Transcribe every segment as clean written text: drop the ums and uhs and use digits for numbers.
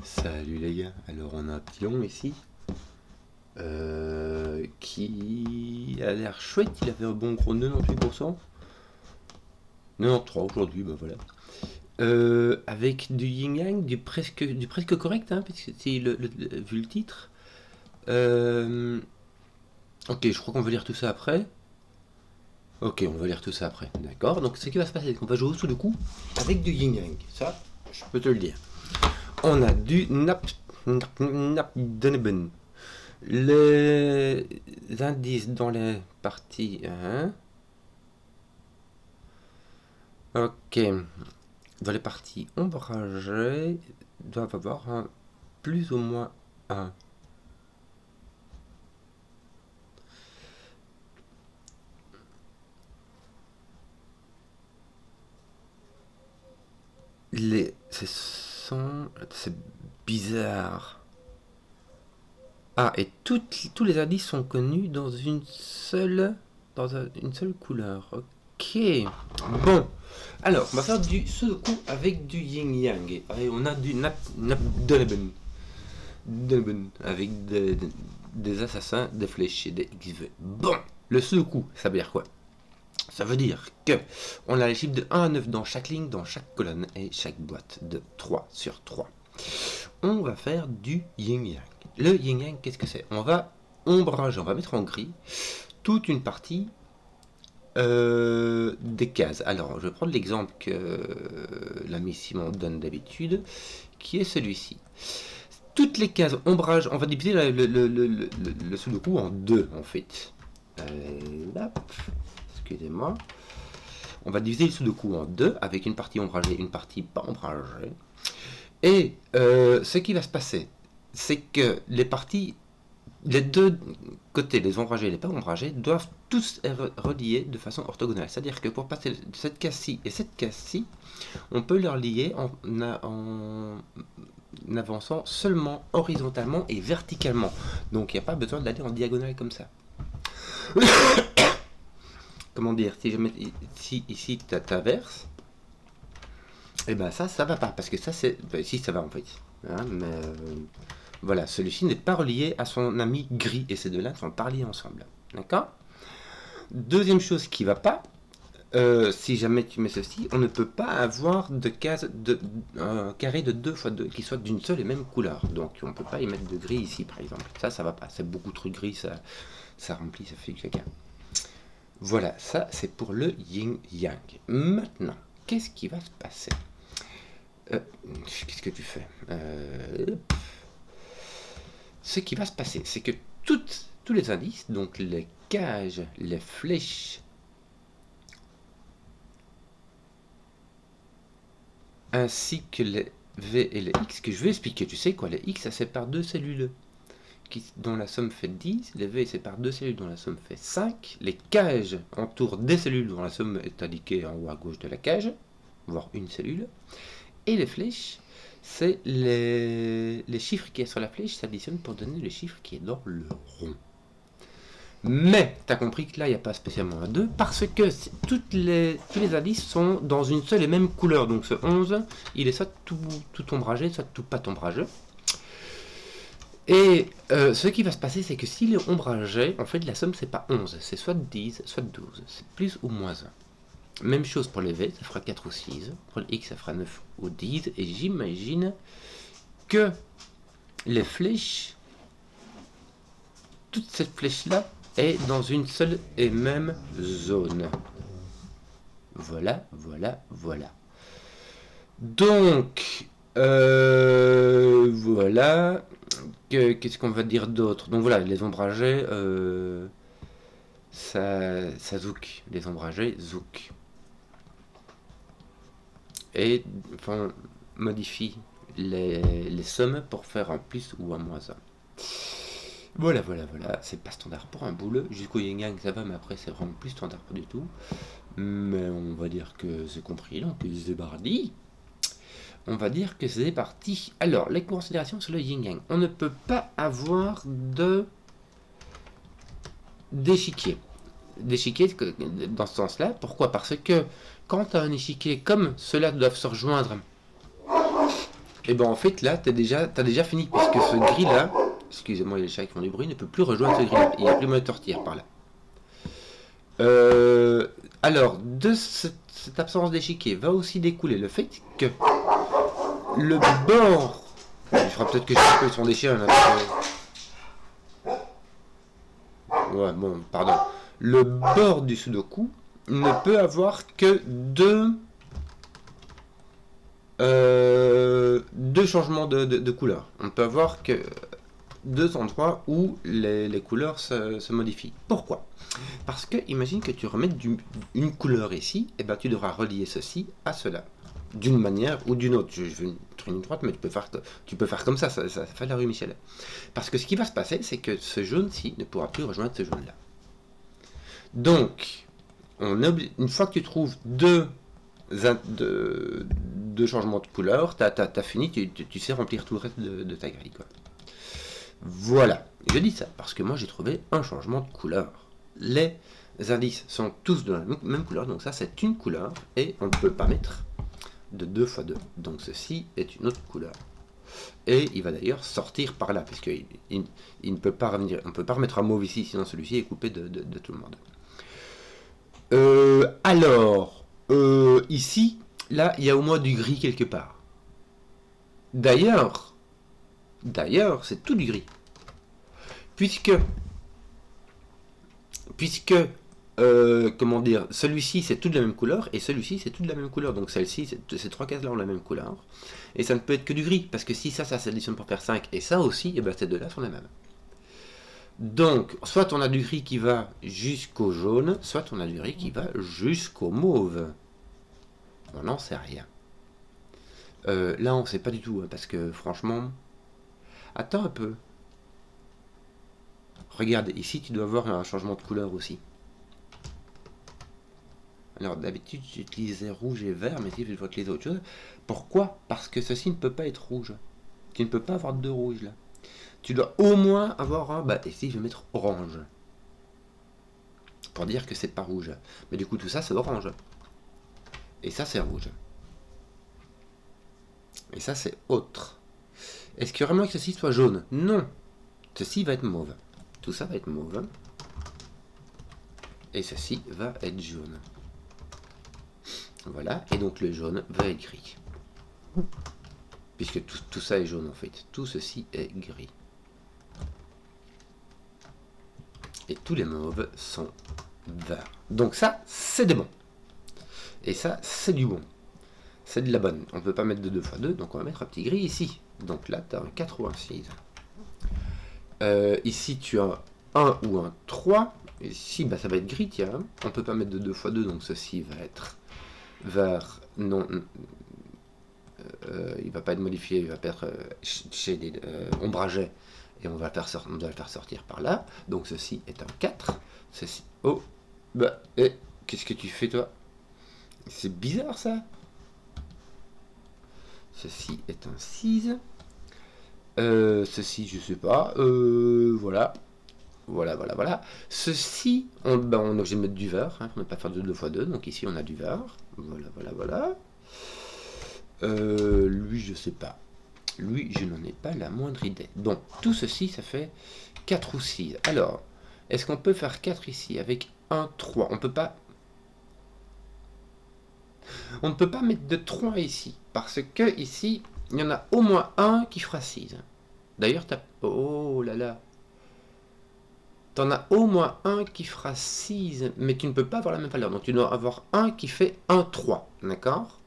Salut les gars, alors on a un petit long ici qui a l'air chouette, il avait un bon gros 98%, 93 aujourd'hui, bah voilà. Avec du yin yang, du presque correct, hein, parce que c'est vu le titre. Ok, je crois qu'on va lire tout ça après. Ok, on va lire tout ça après, d'accord. Donc ce qui va se passer, c'est qu'on va jouer au Sudoku avec du yin yang, ça, je peux te le dire. On a du Doneben. Les indices dans les parties 1. Ok. Dans les parties ombragées, doivent avoir un plus ou moins 1. C'est bizarre. Ah, et tous les indices sont connus dans une seule couleur. Ok. Bon. Alors, on va faire du Sudoku avec du Yin Yang. Et on a du Doneben. Avec des assassins, des flèches et des XV. Bon. Le Sudoku, ça veut dire quoi? Ça veut dire que on a les chiffres de 1 à 9 dans chaque ligne, dans chaque colonne et chaque boîte de 3 sur 3. On va faire du yin-yang. Le yin-yang, qu'est-ce que c'est? On va ombrager, on va mettre en gris toute une partie des cases. Alors, je vais prendre l'exemple que l'ami Simon donne d'habitude, qui est celui-ci. Toutes les cases ombrage, on va diviser le Sudoku en deux, en fait. Là, excusez-moi. On va diviser le Sudoku en deux, avec une partie ombragée et une partie pas ombragée. Et ce qui va se passer, c'est que les deux côtés, les ombragés et les pas ombragés, doivent tous être reliés de façon orthogonale. C'est-à-dire que pour passer cette case-ci et cette case-ci, on peut leur lier en avançant seulement horizontalement et verticalement. Donc il n'y a pas besoin d'aller en diagonale comme ça. Comment dire, si ici tu t'inverses, et ben ça va pas, parce que ça c'est... si ça va en fait. Hein, mais voilà, celui-ci n'est pas relié à son ami gris, et ces deux-là ne sont pas liés ensemble. D'accord? Deuxième chose qui va pas, si jamais tu mets ceci, on ne peut pas avoir de case carré de 2 x 2 qui soit d'une seule et même couleur. Donc on ne peut pas y mettre de gris ici par exemple. Ça va pas, c'est beaucoup trop gris, ça remplit, ça fait caca. Voilà, ça c'est pour le yin-yang. Maintenant, qu'est-ce qui va se passer? Qu'est-ce que tu fais? Ce qui va se passer, c'est que tous les indices, donc les cages, les flèches, ainsi que les V et les X, que je vais expliquer. Tu sais quoi, les X, ça sépare deux cellules dont la somme fait 10, les V séparent deux cellules dont la somme fait 5, les cages entourent des cellules dont la somme est indiquée en haut à gauche de la cage, voire une cellule, et les flèches, c'est les chiffres qui sont sur la flèche s'additionnent pour donner le chiffre qui est dans le rond. Mais, tu as compris que là, il n'y a pas spécialement un 2, parce que tous les indices sont dans une seule et même couleur. Donc ce 11, il est soit tout ombragé, soit tout pas ombragé. Et ce qui va se passer, c'est que s'il est ombragé, en fait, la somme, c'est pas 11, c'est soit 10, soit 12. C'est plus ou moins 1. Même chose pour les V, ça fera 4 ou 6. Pour le X, ça fera 9 ou 10. Et j'imagine que les flèches, toute cette flèche-là, est dans une seule et même zone. Voilà, voilà, voilà. Donc, voilà. Qu'est-ce qu'on va dire d'autre? Donc voilà, les ombragés, ça zouk. Les ombragés, zouk. Et enfin, modifie les sommes pour faire un plus ou un moins 1. Voilà, voilà, voilà. C'est pas standard pour un boule. Jusqu'au yin yang, ça va, mais après, c'est vraiment plus standard pas du tout. Mais on va dire que c'est compris, donc c'est parti. On va dire que c'est parti. Alors, les considérations sur le yin-yang. On ne peut pas avoir d'échiquier. D'échiquier dans ce sens-là. Pourquoi? Parce que quand tu as un échiquier comme ceux-là doivent se rejoindre Et ben en fait là, t'as déjà fini, puisque ce gris-là, excusez-moi, les chats qui font du bruit, ne peut plus rejoindre ce gris-là. Il n'y a plus moyen de sortir par là. Alors, de cette absence d'échiquier va aussi découler le fait que le bord... Il faudra peut-être que je coupe son déchiré là. Ouais, bon, pardon. Le bord du Sudoku ne peut avoir que deux changements de couleur. On ne peut avoir que deux endroits où les couleurs se modifient. Pourquoi? Parce que imagine que tu remettes une couleur ici, et ben tu devras relier ceci à cela. D'une manière ou d'une autre. Je veux une ligne droite, mais tu peux faire comme ça fait la rue Michel. Parce que ce qui va se passer, c'est que ce jaune-ci ne pourra plus rejoindre ce jaune-là. Donc, une fois que tu trouves deux changements de couleur, t'as fini, tu sais remplir tout le reste de ta grille, quoi. Voilà, je dis ça parce que moi j'ai trouvé un changement de couleur. Les indices sont tous de la même couleur, donc ça c'est une couleur et on ne peut pas mettre de 2 x 2. Donc ceci est une autre couleur. Et il va d'ailleurs sortir par là, puisqu'il ne peut pas revenir. On ne peut pas remettre un mauve ici, sinon celui-ci est coupé de tout le monde. Ici, là, il y a au moins du gris quelque part. D'ailleurs, c'est tout du gris. Puisque comment dire, celui-ci c'est tout de la même couleur et celui-ci c'est tout de la même couleur. Donc celle-ci, ces trois cases-là ont la même couleur. Et ça ne peut être que du gris, parce que si ça s'additionne pour faire 5 et ça aussi, et ben ces deux-là sont les mêmes. Donc, soit on a du gris qui va jusqu'au jaune, soit on a du gris qui va jusqu'au mauve. On n'en sait rien. Là, on ne sait pas du tout, hein, parce que franchement... Attends un peu. Regarde, ici, tu dois avoir un changement de couleur aussi. Alors, d'habitude, j'utilisais rouge et vert, mais ici, je vais utiliser autre chose. Pourquoi? Parce que ceci ne peut pas être rouge. Tu ne peux pas avoir deux rouges, là. Tu dois au moins avoir un... Bah, ici, je vais mettre orange. Pour dire que c'est pas rouge. Mais du coup, tout ça, c'est orange. Et ça, c'est rouge. Et ça, c'est autre. Est-ce qu'il y aurait moyen que ceci soit jaune? Non. Ceci va être mauve. Tout ça va être mauve. Et ceci va être jaune. Voilà. Et donc, le jaune va être gris. Puisque tout ça est jaune, en fait. Tout ceci est gris. Et tous les mauves sont verts. Donc ça, c'est des bons. Et ça, c'est du bon. C'est de la bonne. On ne peut pas mettre de 2 x 2, donc on va mettre un petit gris ici. Donc là, tu as un 4 ou un 6. Ici, tu as 1 ou un 3. Ici, bah, ça va être gris, tiens. On ne peut pas mettre de 2 x 2, donc ceci va être vert. Non, il ne va pas être modifié, il va pas être ombragé. Et on va le faire sortir par là. Donc ceci est un 4. Ceci... Oh, bah, qu'est-ce que tu fais, toi? C'est bizarre, ça. Ceci est un 6. Ceci, je sais pas. Voilà. Voilà. Ceci, on est obligé de mettre du vert. Hein, on ne peut pas faire de 2 x 2. Donc ici, on a du vert. Voilà. Lui, je sais pas. Lui, je n'en ai pas la moindre idée. Donc, tout ceci, ça fait 4 ou 6. Alors, est-ce qu'on peut faire 4 ici avec un 3? On peut pas... On ne peut pas mettre de 3 ici. Parce que ici, il y en a au moins un qui fera 6. D'ailleurs, t'as... Oh là là. T'en as au moins un qui fera 6. Mais tu ne peux pas avoir la même valeur. Donc, tu dois avoir un qui fait un 3. D'accord?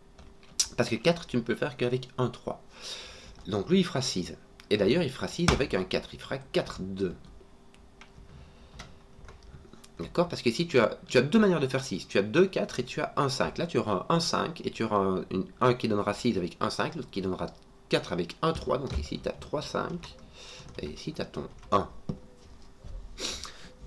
Parce que 4, tu ne peux faire qu'avec un 3. Donc lui, il fera 6. Et d'ailleurs, il fera 6 avec un 4. Il fera 4, 2. D'accord? Parce qu'ici, tu as deux manières de faire 6. Tu as 2, 4 et tu as 1, 5. Là, tu auras un 5 et tu auras un qui donnera 6 avec 1, 5. L'autre qui donnera 4 avec 1, 3. Donc ici, tu as 3, 5. Et ici, tu as ton 1.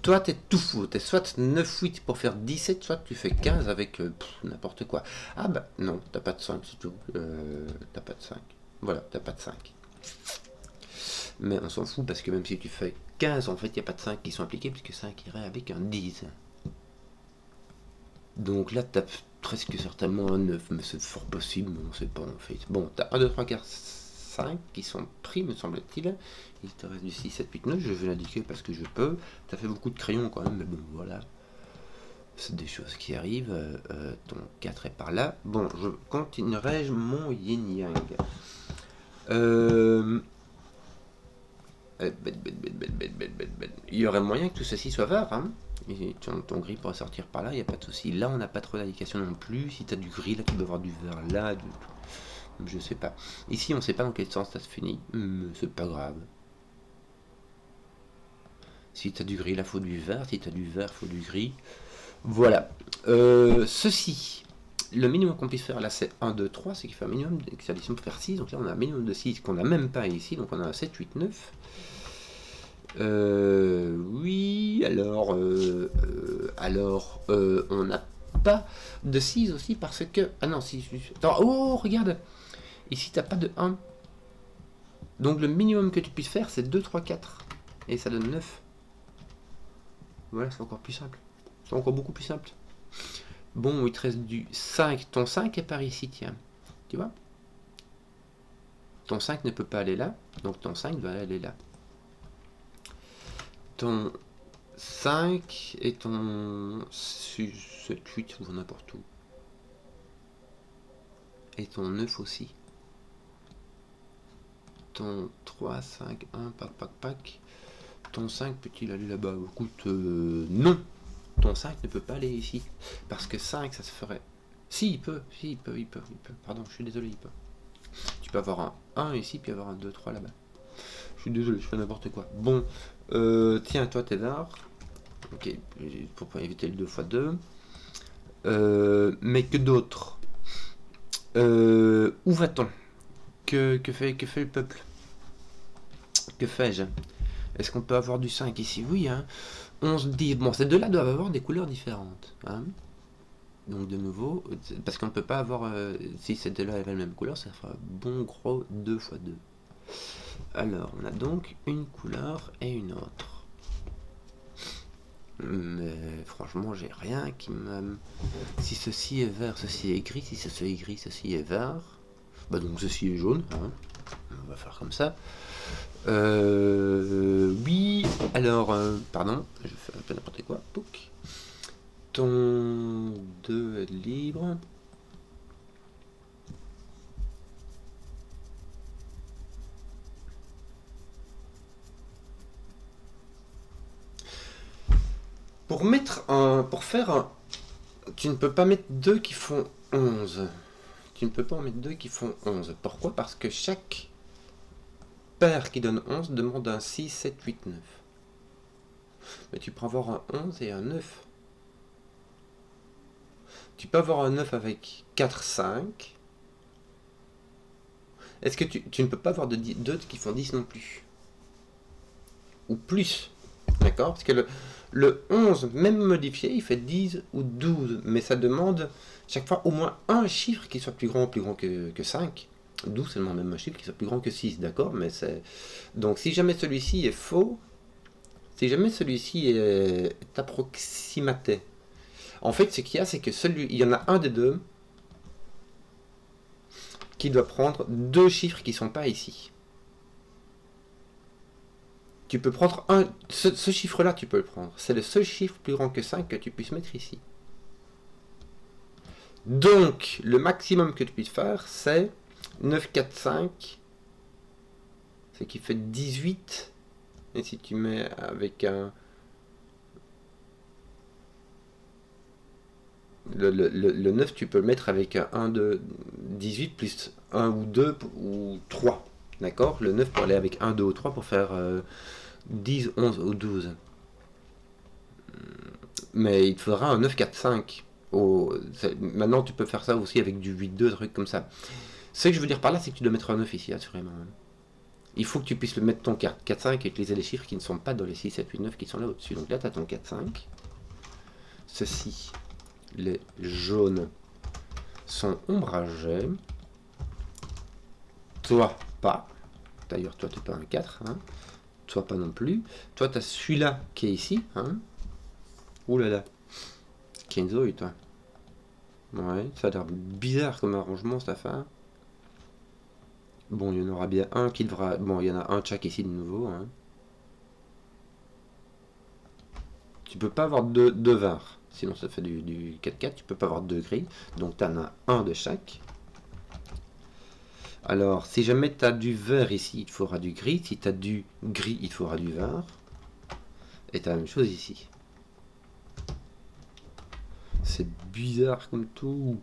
Toi, tu es tout fou. Tu es soit 9, 8 pour faire 17, soit tu fais 15 avec n'importe quoi. Ah bah non, tu pas de 5, c'est tout. Tu pas de 5. Voilà, t'as pas de 5. Mais on s'en fout parce que même si tu fais 15, en fait, il n'y a pas de 5 qui sont appliqués puisque 5 irait avec un 10. Donc là, t'as presque certainement un 9, mais c'est fort possible, mais on sait pas en fait. Bon, t'as 1, 2, 3, 4, 5 qui sont pris, me semble-t-il. Il te reste du 6, 7, 8, 9. Je vais l'indiquer parce que je peux. Tu as fait beaucoup de crayons quand même, mais bon, voilà. C'est des choses qui arrivent. Ton 4 est par là. Bon, je continuerai mon yin-yang. Il y aurait moyen que tout ceci soit vert, hein. Et ton gris pourra sortir par là, il n'y a pas de souci. Là, on n'a pas trop d'indication non plus. Si tu as du gris, là, tu dois avoir du vert là. Je sais pas. Ici, on ne sait pas dans quel sens ça se finit. C'est pas grave. Si tu as du gris, là, faut du vert. Si tu as du vert, faut du gris. Voilà. Ceci. Le minimum qu'on puisse faire là, c'est 1, 2, 3. C'est qu'il fait un minimum d'extradition pour faire 6. Donc là, on a un minimum de 6 qu'on n'a même pas ici. Donc on a un 7, 8, 9. Oui, alors, on n'a pas de 6 aussi parce que... Ah non, si... Attends, oh, regarde. Ici, t'as pas de 1. Donc le minimum que tu puisses faire, c'est 2, 3, 4. Et ça donne 9. Voilà, c'est encore plus simple. C'est encore beaucoup plus simple. Bon, il te reste du 5. Ton 5 est par ici, tiens. Tu vois? Ton 5 ne peut pas aller là. Donc ton 5 va aller là. Ton 5 et ton 7, 8 ou n'importe où. Et ton 9 aussi. Ton 3, 5, 1, pac. Ton 5 peut-il aller là-bas? Écoute, non. Ton 5 ne peut pas aller ici. Parce que 5, ça se ferait. Si, il peut. Si, il peut. Pardon, je suis désolé, il peut. Tu peux avoir un 1 ici, puis avoir un 2, 3 là-bas. Je suis désolé, je fais n'importe quoi. Bon, tiens, toi, t'es d'art. Ok, pour pas éviter le 2 x 2. Mais que d'autres? Où va-t-on? Que fait le peuple? Que fais-je? Est-ce qu'on peut avoir du 5 ici? Oui, hein. 11, 10. Bon, ces deux-là doivent avoir des couleurs différentes. Hein. Donc, de nouveau, parce qu'on ne peut pas avoir... si ces deux-là avaient la même couleur, ça fera bon gros 2 x 2. Alors, on a donc une couleur et une autre. Mais franchement, j'ai rien qui me... Si ceci est vert, ceci est gris. Si ceci est gris, ceci est vert. Bah donc ceci est jaune. Hein. On va faire comme ça. Oui. Alors, pardon, je fais un peu n'importe quoi. Pouc. Ton 2 est libre. Pour faire un... Tu ne peux pas mettre deux qui font 11. Tu ne peux pas en mettre deux qui font 11. Pourquoi? Parce que chaque paire qui donne 11 demande un 6, 7, 8, 9. Mais tu peux avoir un 11 et un 9. Tu peux avoir un 9 avec 4, 5. Est-ce que tu ne peux pas avoir deux qui font 10 non plus? Ou plus. D'accord? Parce que le 11, même modifié, il fait 10 ou 12. Mais ça demande chaque fois au moins un chiffre qui soit plus grand que 5. 12, c'est le même chiffre qui soit plus grand que 6. D'accord? Mais c'est... Donc si jamais celui-ci est faux, si jamais celui-ci est approximaté, en fait, ce qu'il y a, c'est que il y en a un des deux qui doit prendre deux chiffres qui ne sont pas ici. Tu peux prendre ce chiffre-là, tu peux le prendre. C'est le seul chiffre plus grand que 5 que tu puisses mettre ici. Donc, le maximum que tu puisses faire, c'est 9, 4, 5. Ce qui fait 18. Et si tu mets avec un... Le 9, tu peux le mettre avec un 1, 2, 18 plus 1 ou 2 ou 3. D'accord? Le 9 pour aller avec 1, 2 ou 3 pour faire 10, 11 ou 12. Mais il te faudra un 9, 4, 5. Maintenant, tu peux faire ça aussi avec du 8, 2, trucs comme ça. Ce que je veux dire par là, c'est que tu dois mettre un 9 ici, assurément. Il faut que tu puisses le mettre ton 4, 4, 5 et utiliser les chiffres qui ne sont pas dans les 6, 7, 8, 9 qui sont là au-dessus. Donc là, tu as ton 4, 5. Ceci, les jaunes sont ombragés. Toi, pas. D'ailleurs, toi, tu n'es pas un 4. Hein. Toi, pas non plus. Toi, tu as celui-là qui est ici. Hein. Ouh là là. Kenzo et toi. Ouais, ça a l'air bizarre comme arrangement, cette affaire. Bon, il y en aura bien un qui devra... Bon, il y en a un de chaque ici de nouveau. Hein. Tu peux pas avoir deux verts. Sinon, ça fait du 4-4. Tu peux pas avoir deux gris. Donc, tu en as un de chaque. Alors, si jamais tu as du vert ici, il te faudra du gris. Si tu as du gris, il te faudra du vert. Et tu as la même chose ici. C'est bizarre comme tout.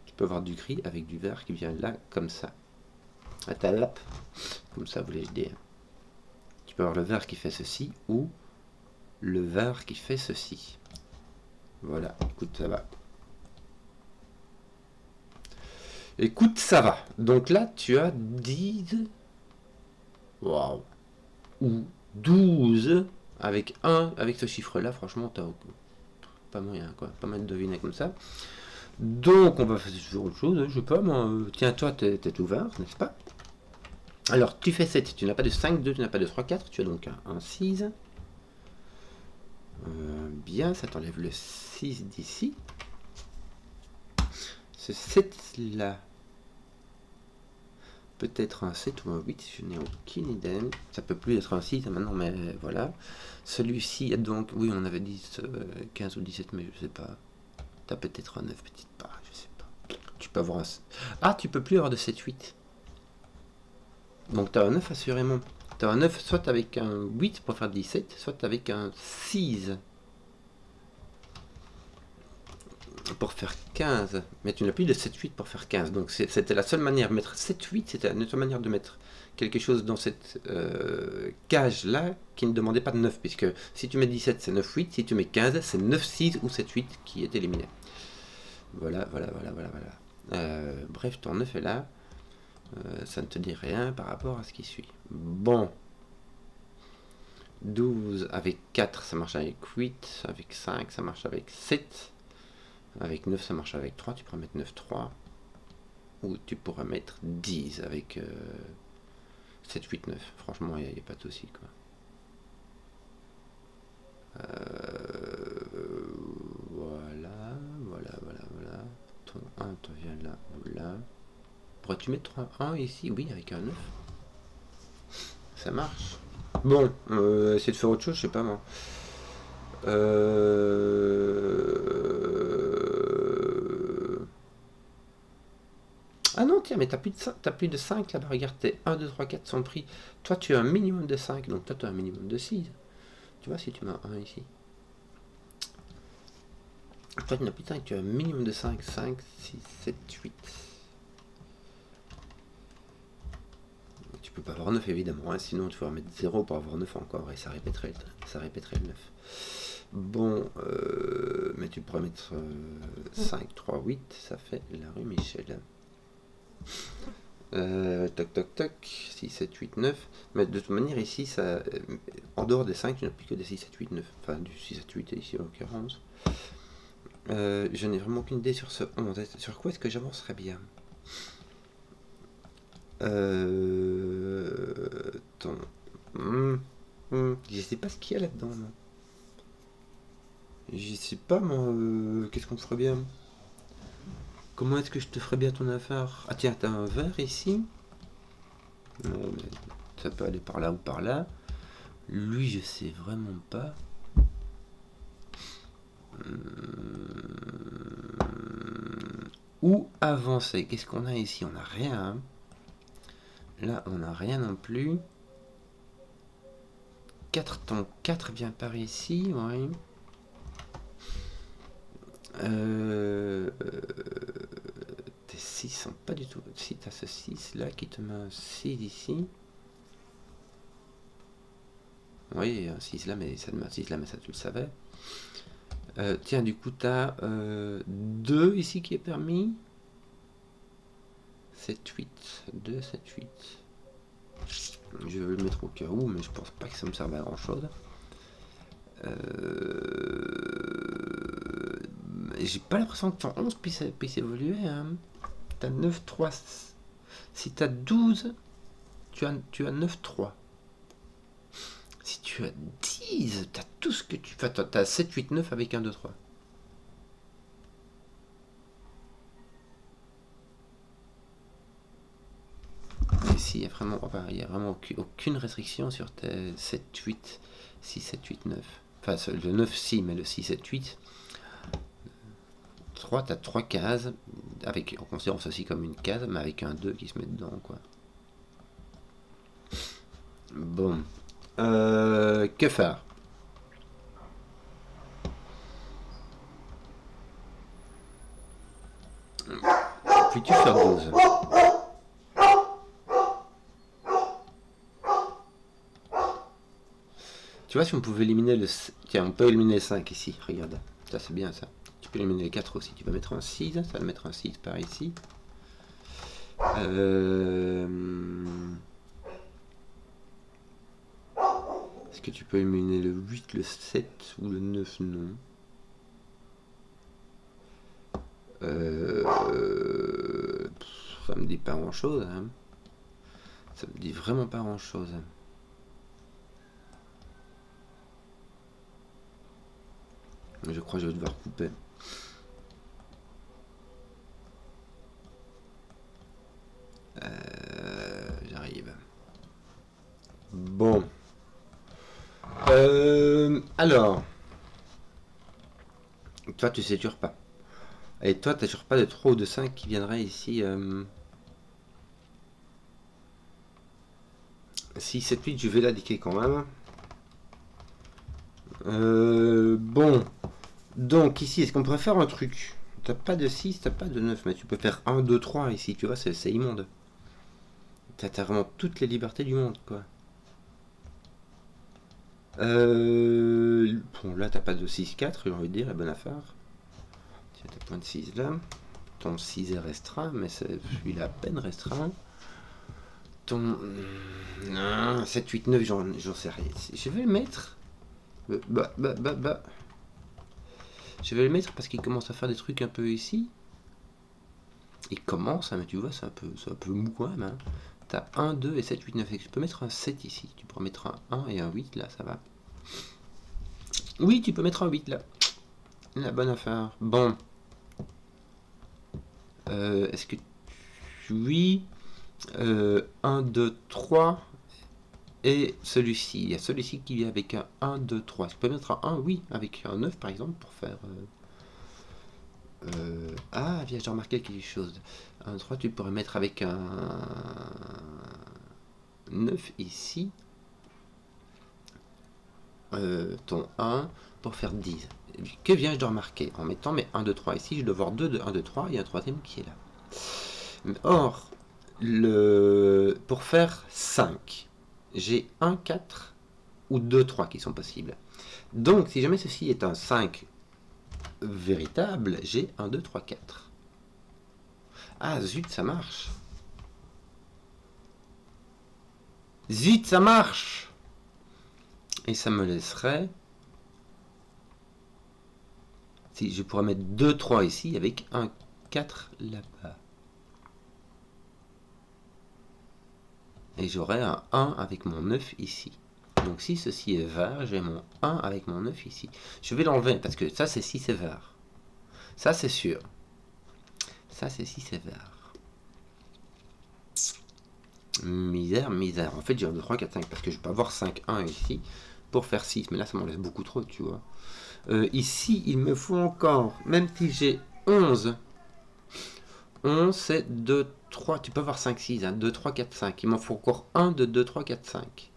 Tu peux avoir du gris avec du vert qui vient là, comme ça. À ta lappe. Comme ça, voulais-je dire. Tu peux avoir le vert qui fait ceci ou le vert qui fait ceci. Voilà, écoute, ça va. Écoute, ça va. Donc là, tu as 10... Waouh. Ou 12 avec avec ce chiffre-là, franchement, t'as pas moyen, quoi. Pas mal de deviner comme ça. Donc, on va faire autre chose, je sais pas, moi. Tiens, toi, t'es ouvert, n'est-ce pas? Alors, tu fais 7, tu n'as pas de 5, 2, tu n'as pas de 3, 4, tu as donc un 6. Bien, ça t'enlève le 6 d'ici. Ce 7-là, peut-être un 7 ou un 8, je n'ai aucune idée. Ça peut plus être un 6 maintenant, mais voilà. Celui-ci, donc, oui, on avait dit 15 ou 17, mais je sais pas. T'as peut-être un 9, petite part, je sais pas. Tu peux avoir un... Ah, tu peux plus avoir de 7-8. Donc tu as un 9 assurément. Tu as un 9 soit avec un 8 pour faire 17, soit avec un 6 pour faire 15. Mais tu n'as plus de 7-8 pour faire 15. Donc c'était la seule manière de mettre 7-8, c'était la seule manière de mettre quelque chose dans cette cage-là qui ne demandait pas de 9. Puisque si tu mets 17, c'est 9-8. Si tu mets 15, c'est 9-6 ou 7-8 qui est éliminé. Voilà. Bref, ton 9 est là. Ça ne te dit rien par rapport à ce qui suit. Bon. 12 avec 4, ça marche avec 8. Avec 5, ça marche avec 7. Avec 9, ça marche avec 3. Tu pourrais mettre 9, 3. Ou tu pourrais mettre 10 avec 7, 8, 9. Franchement, il n'y a pas de souci, quoi. Voilà. Ton 1 te vient là ou là. Pourrais-tu mettre un 1 ici? Oui, avec un 9. Ça marche. Bon, essayer de faire autre chose, je sais pas moi. Ah non, tiens, mais t'as plus de 5 là-bas. Regarde, t'es 1, 2, 3, 4 sont pris. Toi, tu as un minimum de 5, donc toi, tu as un minimum de 6. Tu vois, si tu mets un 1 ici. Toi, tu n'as plus de 5, tu as un minimum de 5. 5, 6, 7, 8. Tu peux pas avoir 9 évidemment, hein, sinon tu vas mettre 0 pour avoir 9 encore et ça répéterait le 9. Bon, mais tu pourrais mettre 5, 3, 8, ça fait la rue Michel. Toc, 6, 7, 8, 9. Mais de toute manière, ici, ça, en dehors des 5, tu n'as plus que des 6, 7, 8, 9. Enfin, du 6, 7, 8 ici en l'occurrence. Je n'ai vraiment aucune idée sur ce 11. Sur quoi est-ce que j'avancerais bien? Attends. Je sais pas ce qu'il y a là-dedans. Je sais pas, moi. Qu'est-ce qu'on ferait bien? Comment est-ce que je te ferais bien ton affaire? Ah tiens, t'as un verre ici. Ça peut aller par là ou par là. Lui, je sais vraiment pas. Où avancer? Qu'est-ce qu'on a ici? On n'a rien. Hein. Là, on n'a rien non plus. 4, ton 4 vient par ici, oui. Tes 6 sont pas du tout... Si tu as ce 6 là qui te met un 6 ici. Oui, un 6 là, mais ça te met un 6 là, mais ça tu le savais. Tiens, du coup, tu as 2 ici qui est permis. 7, 8. 2, 7, 8. Je vais le mettre au cas où, mais je pense pas que ça me serve à grand chose. J'ai pas l'impression que ton 11 puisse évoluer. Hein. T'as 9, 3. Si t'as 12, tu as 9, 3. Si tu as 10, t'as tout ce que tu... Enfin, t'as 7, 8, 9 avec 1, 2, 3. vraiment, enfin, il y a vraiment aucune restriction sur tes 7, 8, 6, 7, 8, 9. Enfin, le 9 si, mais le 6, 7, 8. 3, tu as 3 cases, avec, on considère ça aussi comme une case, mais avec un 2 qui se met dedans, quoi. Bon. Que faire? Puis-tu faire 12? Tu vois, si on pouvait éliminer le... Tiens, on peut éliminer le 5 ici, regarde. Ça, c'est bien, ça. Tu peux éliminer les 4 aussi. Tu vas mettre un 6, ça va mettre un 6 par ici. Est-ce que tu peux éliminer le 8, le 7 ou le 9? Non. Ça me dit pas grand-chose. Hein. Ça me dit vraiment pas grand-chose. Je crois que je vais devoir couper. J'arrive. Bon. Alors. Toi, tu sais toujours pas. Et toi, tu n'as toujours pas de 3 ou de 5 qui viendraient ici. 6, 7, 8, je vais l'indiquer quand même. Bon. Donc ici, est-ce qu'on pourrait faire un truc? T'as pas de 6, t'as pas de 9, mais tu peux faire 1, 2, 3 ici, tu vois, c'est immonde. T'as vraiment toutes les libertés du monde, quoi. Bon, là, t'as pas de 6, 4, j'ai envie de dire, la bonne affaire. Tu as tes points de 6 là. Ton 6 est restreint, mais celui-là à peine restreint. Ton 7, 8, 9, j'en sais rien. Je vais le mettre. Je vais le mettre parce qu'il commence à faire des trucs un peu ici. Il commence, hein, mais tu vois, c'est un peu mou quand même. Hein. T'as 1, 2 et 7, 8, 9. Tu peux mettre un 7 ici. Tu peux mettre un 1 et un 8 là, ça va. Oui, tu peux mettre un 8 là. La bonne affaire. Bon. Est-ce que oui. 1, 2, 3. Et celui-ci. Il y a celui-ci qui vient avec un 1, 2, 3. Tu peux mettre un 1, oui, avec un 9 par exemple pour faire. Ah, viens, j'ai remarqué quelque chose. Un 3, tu pourrais mettre avec un 9 ici. Ton 1 pour faire 10. Que viens-je de remarquer? En mettant mes 1, 2, 3 ici, je dois voir 2 de 1, 2, 3 et un troisième qui est là. Or, pour faire 5, j'ai 1, 4 ou 2, 3 qui sont possibles. Donc, si jamais ceci est un 5 véritable, j'ai 1, 2, 3, 4. Ah, zut, ça marche. Zut, ça marche. Et ça me laisserait... Si je pourrais mettre 2, 3 ici avec un 4 là-bas. Et j'aurai un 1 avec mon 9 ici. Donc si ceci est vert, j'ai mon 1 avec mon 9 ici. Je vais l'enlever parce que ça c'est si c'est vert. Ça c'est sûr. Ça c'est si c'est vert. Misère, misère. En fait j'ai 1, 2, 3, 4, 5 parce que je peux avoir 5, 1 ici pour faire 6. Mais là ça m'en laisse beaucoup trop, tu vois. Ici il me faut encore, même si j'ai 11. 11 c'est 2, 3. Tu peux avoir 5, 6. Hein, 2, 3, 4, 5. Il m'en faut encore 1 de 2, 3, 4, 5.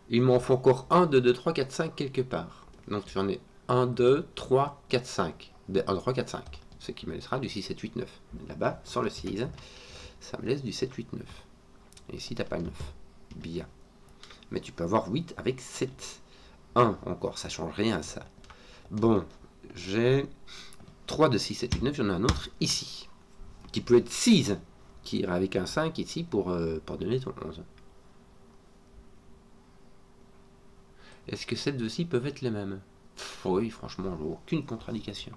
Il m'en faut encore 1, 2, 2, 3, 4, 5 quelque part. Donc j'en ai 1, 2, 3, 4, 5. 1, 2, 3, 4, 5. Ce qui me laissera du 6, 7, 8, 9. Là-bas, sans le 6, ça me laisse du 7, 8, 9. Et ici, tu n'as pas le 9. Bien. Mais tu peux avoir 8 avec 7. 1 encore, ça change rien ça. Bon, j'ai 3 de 6, 7, 8, 9. J'en ai un autre ici. Qui peut être 6. Qui ira avec un 5 ici pour donner ton 11. Est-ce que ces deux-ci peuvent être les mêmes? Oui, franchement, aucune contradiction.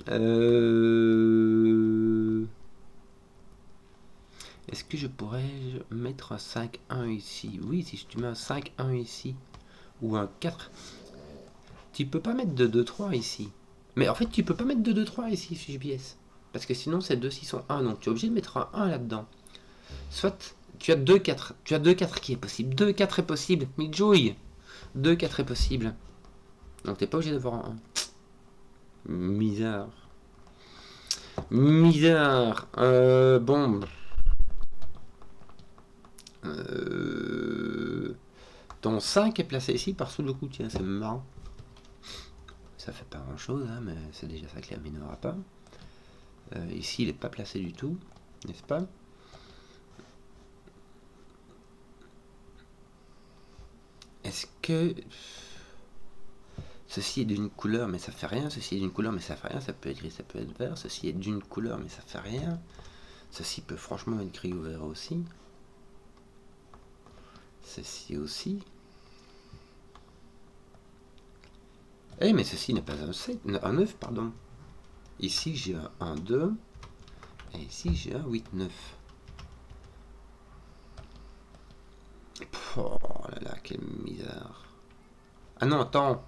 Est-ce que je pourrais mettre un 5-1 ici? Oui, si tu mets un 5-1 ici, ou un 4, tu peux pas mettre de 2-3 ici. Mais en fait, tu peux pas mettre 2, 2, 3 ici, JBS. Parce que sinon, c'est 2, 6 sont 1. Donc tu es obligé de mettre un 1 là-dedans. Soit tu as 2, 4. Tu as 2, 4 qui est possible. 2, 4 est possible. Mais Joey, 2, 4 est possible. Donc t'es pas obligé d'avoir un 1. Misère. Misère. Bon. Ton 5 est placé ici par sous le coup. Tiens, c'est marrant. Ça fait pas grand chose, hein, mais c'est déjà ça que la mine n'aura pas. Ici, il n'est pas placé du tout, n'est-ce pas? Est-ce que ceci est d'une couleur mais ça fait rien, ceci est d'une couleur mais ça fait rien, ça peut être gris, ça peut être vert, ceci est d'une couleur mais ça fait rien, ceci peut franchement être gris ou vert aussi, ceci aussi. Eh mais ceci n'est pas un 7, un 9 pardon. Ici j'ai un 1, 2 et ici j'ai un 8, 9. Oh là là, quelle misère. Ah non, attends.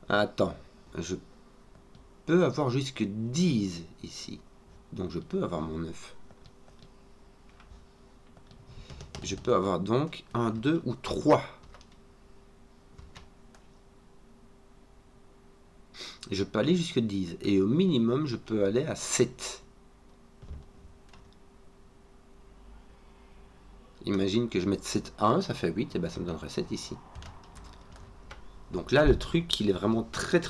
Attends, je peux avoir jusque 10 ici. Donc je peux avoir mon 9. Je peux avoir donc 1, 2 ou 3. Je peux aller jusque 10. Et au minimum, je peux aller à 7. Imagine que je mette 7, 1, ça fait 8, et ben ça me donnerait 7 ici. Donc là, le truc, il est vraiment très...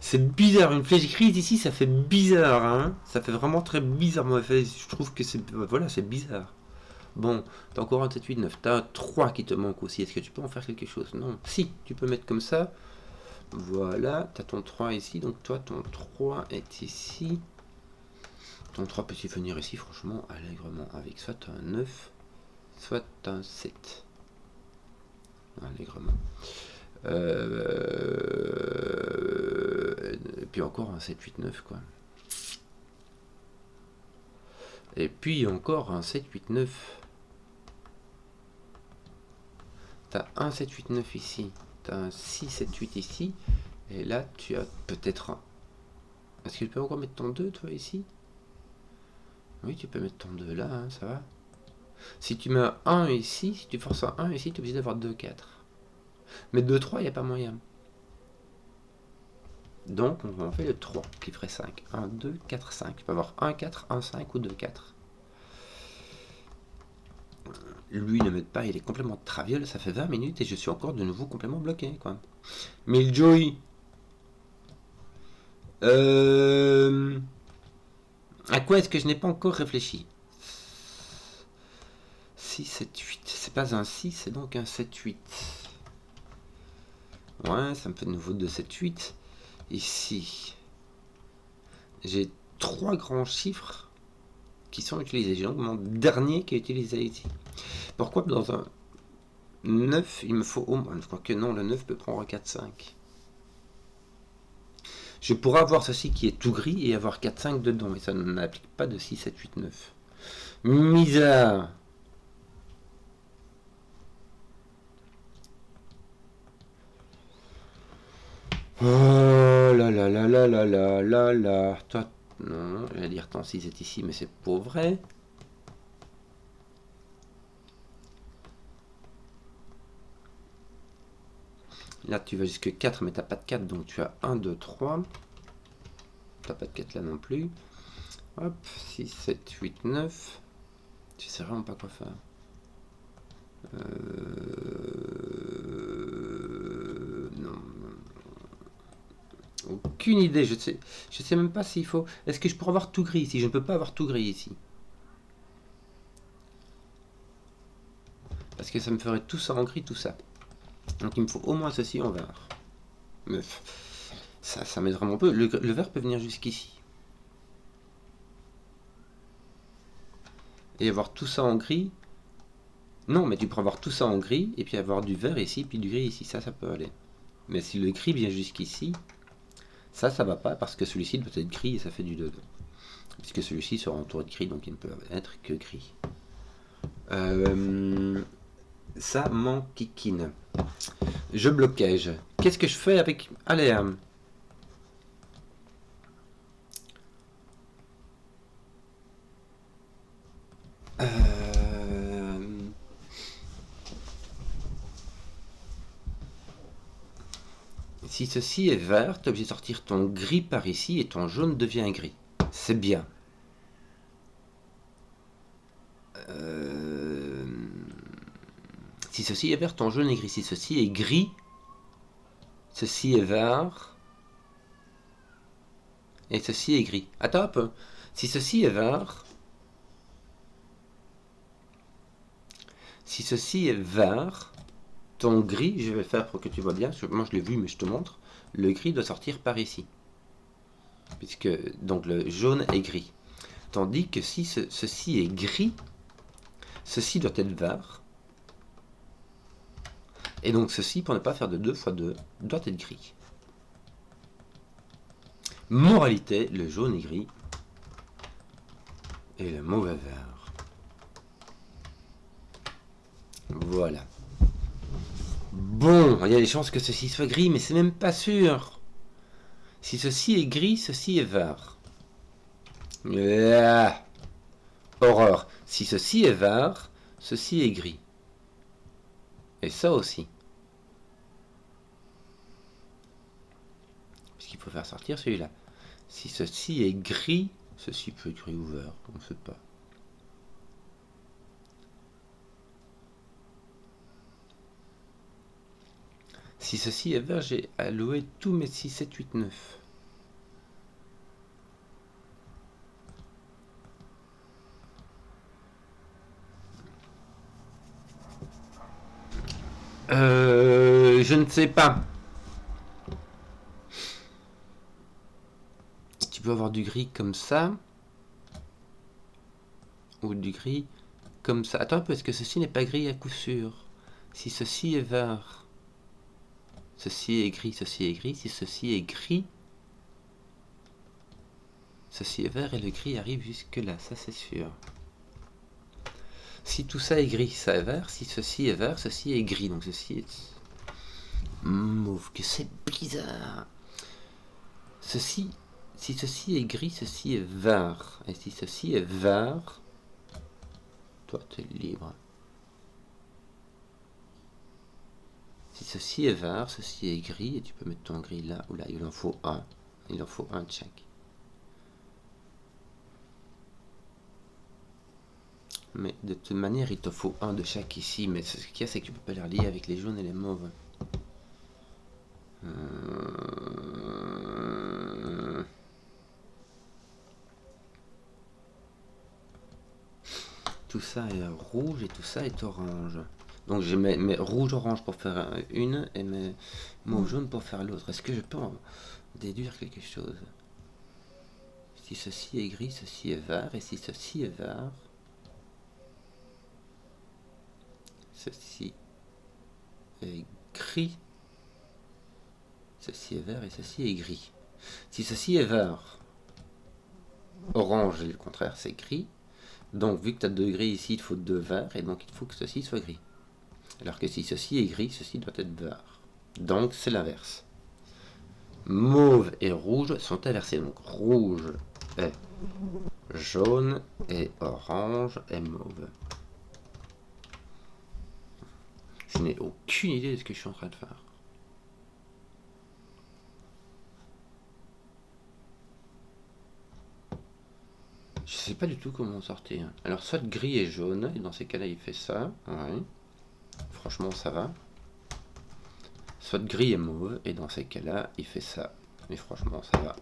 C'est bizarre, une flèche grise ici, ça fait bizarre, hein. Ça fait vraiment très bizarre. Moi, je trouve que c'est... Voilà, c'est bizarre. Bon, t'as encore un 7, 8, 9. T'as un 3 qui te manque aussi. Est-ce que tu peux en faire quelque chose? Non. Si, tu peux mettre comme ça. Voilà, t'as ton 3 ici. Donc toi, ton 3 est ici. Ton 3 peut-il venir ici, franchement, allègrement, avec soit un 9, soit un 7. Allègrement. Et puis encore un 7, 8, 9, quoi. Et puis encore un 7, 8, 9. T'as un 7, 8, 9 ici. T'as un 6, 7, 8 ici. Et là, tu as peut-être un... Est-ce que tu peux encore mettre ton 2, toi, ici? Oui, tu peux mettre ton 2 là, hein, ça va. Si tu mets un 1 ici, si tu forces un 1 ici, tu es obligé d'avoir 2, 4. Mais 2, 3, il n'y a pas moyen. Donc, on fait le 3, qui ferait 5. 1, 2, 4, 5. Tu peux avoir 1, 4, 1, 5 ou 2, 4. Lui, ne m'aide pas, il est complètement traviole. Ça fait 20 minutes et je suis encore de nouveau complètement bloqué, quoi. Mais Joey... À quoi est-ce que je n'ai pas encore réfléchi? 6, 7, 8. C'est pas un 6, c'est donc un 7, 8. Ouais, ça me fait de nouveau 2, 7, 8. Ici, j'ai 3 grands chiffres qui sont utilisés. J'ai donc mon dernier qui est utilisé ici. Pourquoi dans un 9, il me faut au moins... Je crois que non, le 9 peut prendre 4, 5. Je pourrais avoir ceci qui est tout gris et avoir 4, 5 dedans. Et ça n'applique pas de 6, 7, 8, 9. Misère. Oh là là là là là là là là. Toi, non, j'allais dire ton 6 est ici, mais c'est pour vrai. Là, tu vas jusque 4, mais t'as pas de 4, donc tu as 1, 2, 3. T'as pas de 4 là non plus. Hop, 6, 7, 8, 9. Tu sais vraiment pas quoi faire. Non. Aucune idée, je sais même pas s'il faut... Est-ce que je pourrais avoir tout gris ici? Je ne peux pas avoir tout gris ici. Parce que ça me ferait tout ça en gris, tout ça. Donc il me faut au moins ceci en vert. Ça m'aide vraiment peu. Le vert peut venir jusqu'ici. Et avoir tout ça en gris. Non, mais tu peux avoir tout ça en gris, et puis avoir du vert ici, puis du gris ici. Ça peut aller. Mais si le gris vient jusqu'ici, ça va pas, parce que celui-ci doit être gris, et ça fait du 2. Puisque celui-ci sera entouré de gris, donc il ne peut être que gris. Ça m'enquiquine. Je bloquage. Qu'est-ce que je fais avec... Allez, si ceci est vert, tu es obligé de sortir ton gris par ici et ton jaune devient gris. C'est bien. Si ceci est vert, ton jaune est gris. Si ceci est gris, ceci est vert. Et ceci est gris. Attends un peu. Si ceci est vert... Si ceci est vert, ton gris, je vais le faire pour que tu vois bien. Moi je l'ai vu mais je te montre. Le gris doit sortir par ici. Puisque donc le jaune est gris. Tandis que si ceci est gris, ceci doit être vert. Et donc ceci, pour ne pas faire de 2 x 2, doit être gris. Moralité, le jaune est gris. Et le mauvais vert. Voilà. Bon, il y a des chances que ceci soit gris, mais c'est même pas sûr. Si ceci est gris, ceci est vert. Horreur. Si ceci est vert, ceci est gris. Et ça aussi. Puisqu'il faut faire sortir celui-là. Si ceci est gris, ceci peut être gris ou vert, on ne sait pas. Si ceci est vert, j'ai alloué tous mes 6, 7, 8, 9. Je ne sais pas. Tu peux avoir du gris comme ça. Ou du gris comme ça. Attends un peu, est-ce que ceci n'est pas gris à coup sûr? Si ceci est vert, ceci est gris, ceci est gris. Si ceci est gris, ceci est vert et le gris arrive jusque là, ça c'est sûr. Si tout ça est gris, ça est vert. Si ceci est vert, ceci est gris. Donc ceci est mauve. Que c'est bizarre. Ceci, si ceci est gris, ceci est vert. Et si ceci est vert, toi tu es libre. Si ceci est vert, ceci est gris, et tu peux mettre ton gris là ou là. Il en faut un. Il en faut un de chaque. Mais de toute manière, il te faut un de chaque ici. Mais ce qu'il y a, c'est que tu peux pas les relier avec les jaunes et les mauves. Tout ça est rouge et tout ça est orange. Donc j'ai mes rouge-orange pour faire une et mes mauve-jaune pour faire l'autre. Est-ce que je peux en déduire quelque chose? Si ceci est gris, ceci est vert. Et si ceci est vert... Ceci est gris. Ceci est vert et ceci est gris. Si ceci est vert, orange et le contraire c'est gris. Donc vu que tu as 2 gris ici, il te faut 2 verts et donc il faut que ceci soit gris. Alors que si ceci est gris, ceci doit être vert. Donc c'est l'inverse. Mauve et rouge sont inversés. Donc rouge est jaune et orange est mauve. Je n'ai aucune idée de ce que je suis en train de faire. Je sais pas du tout comment sortir. Alors soit gris et jaune, et dans ces cas-là il fait ça. Ouais. Franchement ça va. Soit gris et mauve, et dans ces cas-là il fait ça. Mais franchement ça va.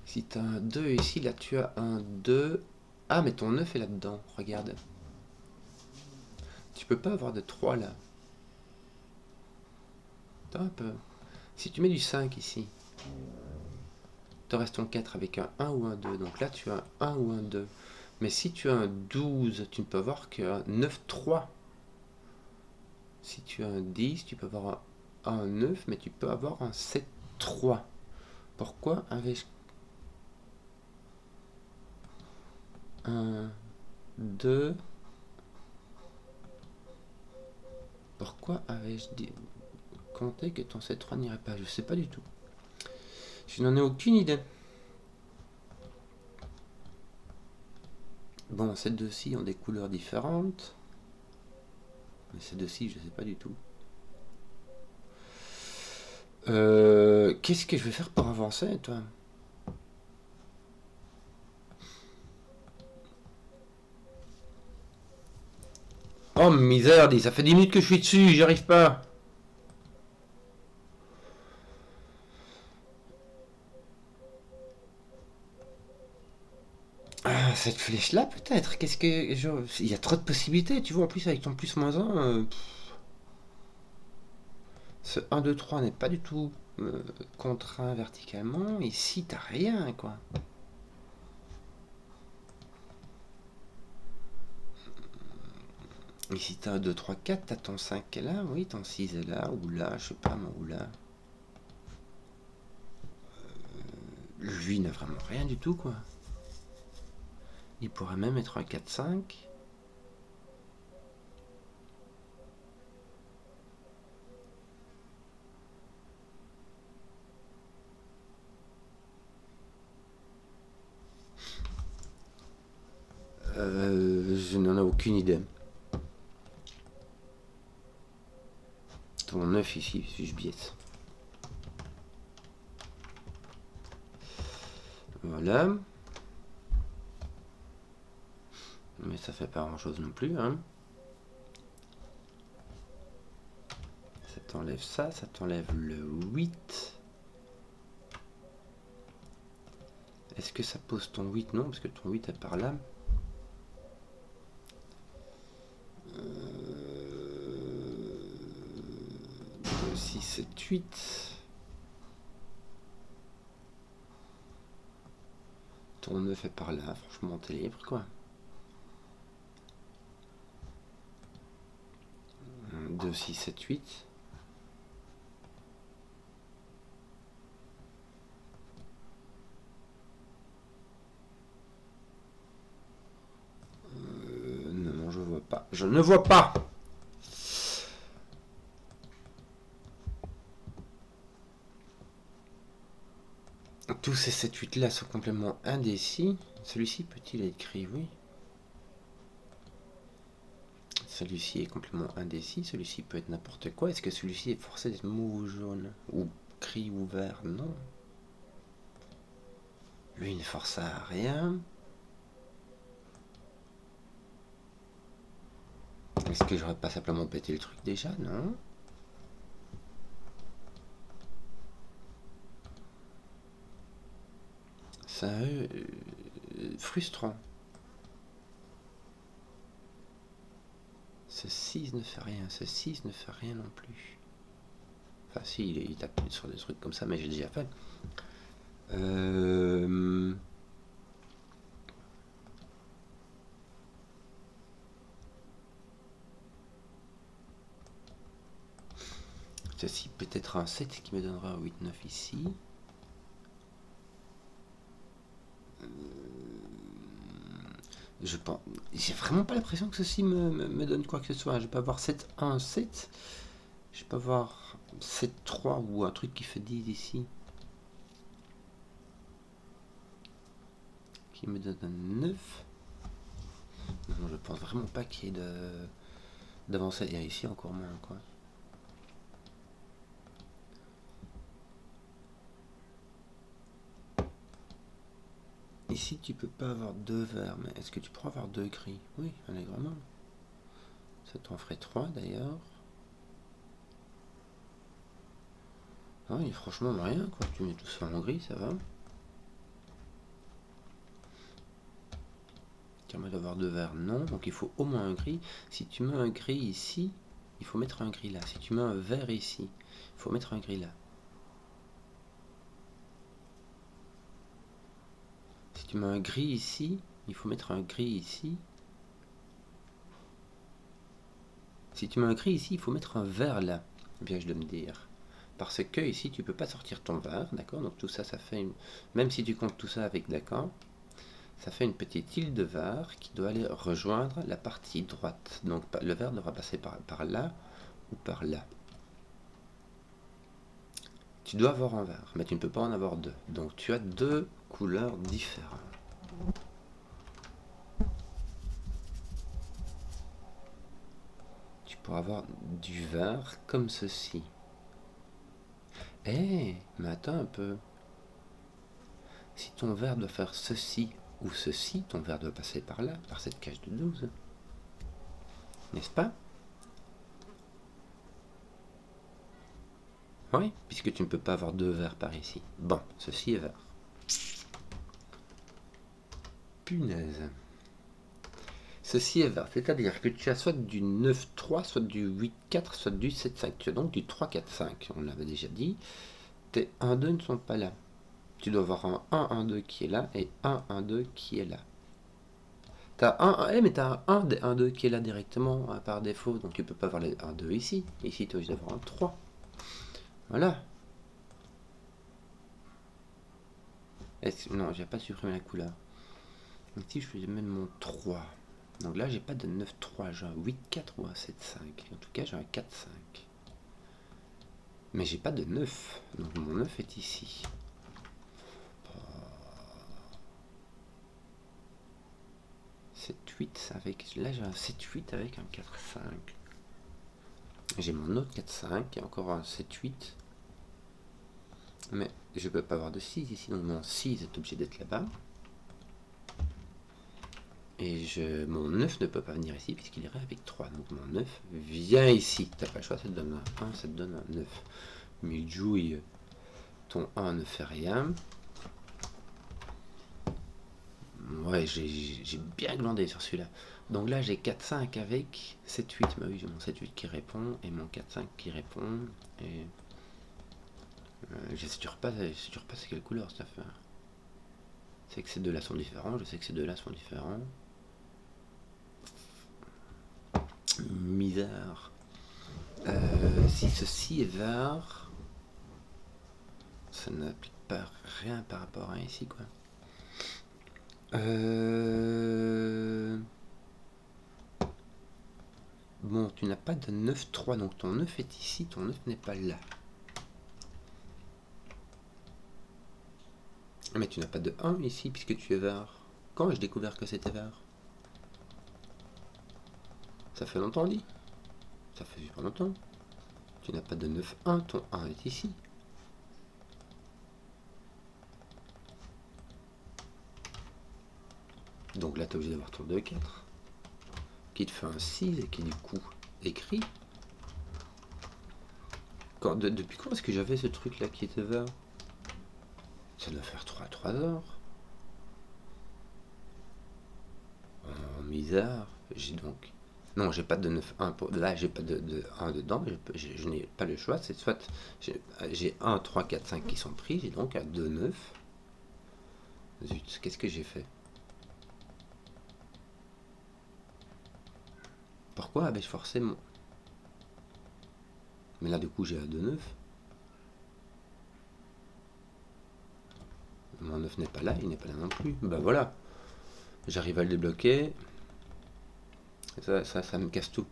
Si tu as un 2 ici, là tu as un 2. Ah mais ton 9 est là-dedans, regarde. Tu peux pas avoir de 3 là. Attends un peu. Si tu mets du 5 ici, te reste ton 4 avec un 1 ou un 2. Donc là tu as un 1 ou un 2. Mais si tu as un 12, tu ne peux avoir qu'un 9, 3. Si tu as un 10, tu peux avoir un 9, mais tu peux avoir un 7-3. Pourquoi avais-je un 2? Pourquoi avais-je compté que ton 7-3 n'irait pas? Je sais pas du tout. Je n'en ai aucune idée. Bon, ces deux-ci ont des couleurs différentes. Mais ces deux-ci, je sais pas du tout. Qu'est-ce que je vais faire pour avancer, toi? Oh misère, ça fait 10 minutes que je suis dessus, j'y arrive pas. Ah, cette flèche là peut-être. Qu'est-ce que. Il y a trop de possibilités, tu vois, en plus avec ton plus moins 1. Ce 1, 2, 3 n'est pas du tout contraint verticalement. Ici, t'as rien, quoi. Ici, t'as 1, 2, 3, 4, t'as ton 5 qui est là, oui, ton 6 est là, ou là, je sais pas, moi, ou là. Lui n'a vraiment rien du tout, quoi. Il pourrait même être un 4, 5. Je n'en ai aucune idée. Ton 9 ici, si je biaise. Voilà. Mais ça fait pas grand chose non plus, hein. Ça t'enlève ça t'enlève le 8. Est-ce que ça pose ton 8? Non, parce que ton 8 est par là. 6, 7, 8. Ton 9 est par là, franchement t'es libre quoi. 2, 6, 7, 8. Non, je vois pas. Je ne vois pas. Tous ces 7, 8 là sont complètement indécis. Celui-ci peut-il être écrit? Oui. Celui-ci est complètement indécis. Celui-ci peut être n'importe quoi. Est-ce que celui-ci est forcé d'être mou ou jaune? Ou gris ou vert? Non. Lui il ne force à rien. Est-ce que j'aurais pas simplement pété le truc déjà? Non. C'est frustrant. Ce 6 ne fait rien, ce 6 ne fait rien non plus. Enfin si, il tape sur des trucs comme ça, mais j'ai déjà fait. Ceci peut être un 7 qui me donnera un 8, 9 ici. Je pense. J'ai vraiment pas l'impression que ceci me donne quoi que ce soit. Je peux avoir 7, 1, 7. Je peux avoir 7, 3 ou un truc qui fait 10 ici. Qui me donne un 9. Non, je pense vraiment pas qu'il y ait d'avancer. Et ici encore moins quoi. Ici tu peux pas avoir 2 verts, mais est-ce que tu pourras avoir 2 gris? Oui, allègrement. Ça t'en ferait 3 d'ailleurs. Ah, il y a franchement rien quoi. Tu mets tout ça en gris, ça va. Permet d'avoir 2 verts, non. Donc il faut au moins un gris. Si tu mets un gris ici, il faut mettre un gris là. Si tu mets un vert ici, il faut mettre un gris là. Si tu mets un gris ici, il faut mettre un gris ici. Si tu m'as écrit ici, il faut mettre un vert là, viens-je de me dire. Parce que ici, tu peux pas sortir ton vert, d'accord? Donc tout ça, ça fait une... Même si tu comptes tout ça avec, d'accord? Ça fait une petite île de vert qui doit aller rejoindre la partie droite. Donc le vert devra passer par là ou par là. Tu dois avoir un vert, mais tu ne peux pas en avoir deux. Donc tu as deux couleurs différentes. Tu pourras avoir du vert comme ceci. Eh, mais attends un peu. Si ton vert doit faire ceci ou ceci, ton vert doit passer par là, par cette cage de 12. N'est-ce pas? Oui, puisque tu ne peux pas avoir deux verts par ici. Bon, ceci est vert. Punaise. Ceci est vert, c'est-à-dire que tu as soit du 9-3, soit du 8-4, soit du 7-5. Tu as donc du 3-4-5, on l'avait déjà dit. Tes 1-2 ne sont pas là. Tu dois avoir un 1-1-2 qui est là et un 1-2 qui est là. T'as mais t'as un 1 des 1-2 qui est là directement par défaut, donc tu peux pas avoir les 1-2 ici. Ici, tu as obligé d'avoir un 3. Voilà. Non, j'ai pas supprimé la couleur. Ici, je vais mettre mon 3. Donc là, j'ai pas de 9-3, j'ai un 8-4 ou un 7-5. En tout cas, j'ai un 4-5. Mais j'ai pas de 9. Donc mon 9 est ici. 7-8 avec... Là, j'ai un 7-8 avec un 4-5. J'ai mon autre 4-5 et encore un 7-8. Mais je peux pas avoir de 6 ici. Donc mon 6 est obligé d'être là-bas. Et mon 9 ne peut pas venir ici puisqu'il irait avec 3. Donc mon 9 vient ici. T'as pas le choix, ça te donne un 1, ça te donne un 9. Mais jouille, ton 1 ne fait rien. Ouais, j'ai bien glandé sur celui-là. Donc là, j'ai 4-5 avec 7-8. Bah oui, j'ai mon 7-8 qui répond et mon 4-5 qui répond. Et je sais toujours pas c'est quelle couleur cette affaire. C'est que ces deux-là sont différents. Je sais que ces deux-là sont différents. Misère. Si ceci est vert, ça n'applique pas rien par rapport à ici, quoi. Bon, tu n'as pas de 9-3, donc ton 9 est ici, ton 9 n'est pas là. Mais tu n'as pas de 1 ici, puisque tu es vert. Quand ai-je découvert que c'était vert? Ça fait longtemps, dit. Ça fait super longtemps. Tu n'as pas de 9-1, ton 1 est ici. Donc là, tu es obligé d'avoir ton 2-4. Qui te fait un 6 et qui du coup écrit. Depuis quand est-ce que j'avais ce truc là qui était vert? Ça doit faire 3 heures. Oh, misère. J'ai donc... Non, j'ai pas de 9-1 pour... Là, j'ai pas de 1 dedans. Je n'ai pas le choix. C'est soit... J'ai 1, 3, 4, 5 qui sont pris. J'ai donc un 2, 9. Zut, qu'est-ce que j'ai fait? Pourquoi avais-je forcé mon... Mais là, du coup, j'ai un 2, 9. Mon 9 n'est pas là, il n'est pas là non plus. Bah voilà. J'arrive à le débloquer. Ça me casse tout.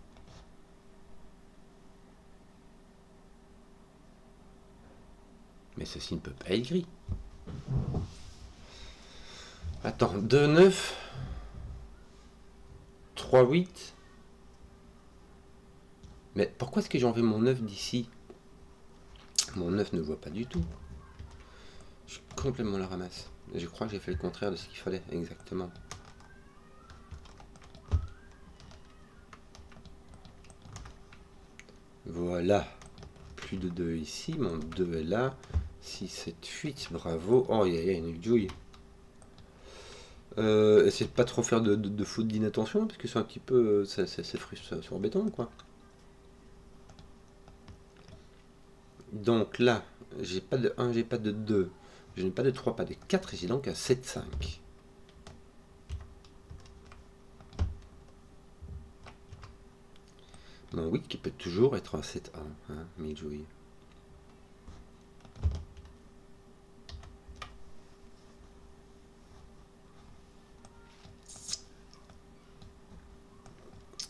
Mais ceci ne peut pas être gris. Attends, 2, 9. 3, 8. Mais pourquoi est-ce que j'ai enlevé mon 9 d'ici? Mon 9 ne voit pas du tout. Je suis complètement la ramasse. Je crois que j'ai fait le contraire de ce qu'il fallait, exactement. Voilà. Plus de 2 ici, mon 2 est là. 6, 7, 8, bravo. Oh, il y a une douille. Essayez de pas trop faire de faute d'inattention, parce que c'est un petit peu... c'est frustrant, c'est embêtant, quoi. Donc là, j'ai pas de 1, j'ai pas de 2, je n'ai pas de 3, pas de 4, et j'ai donc un 7, 5. Non, oui, qui peut toujours être un 7-1, hein, Midjoy.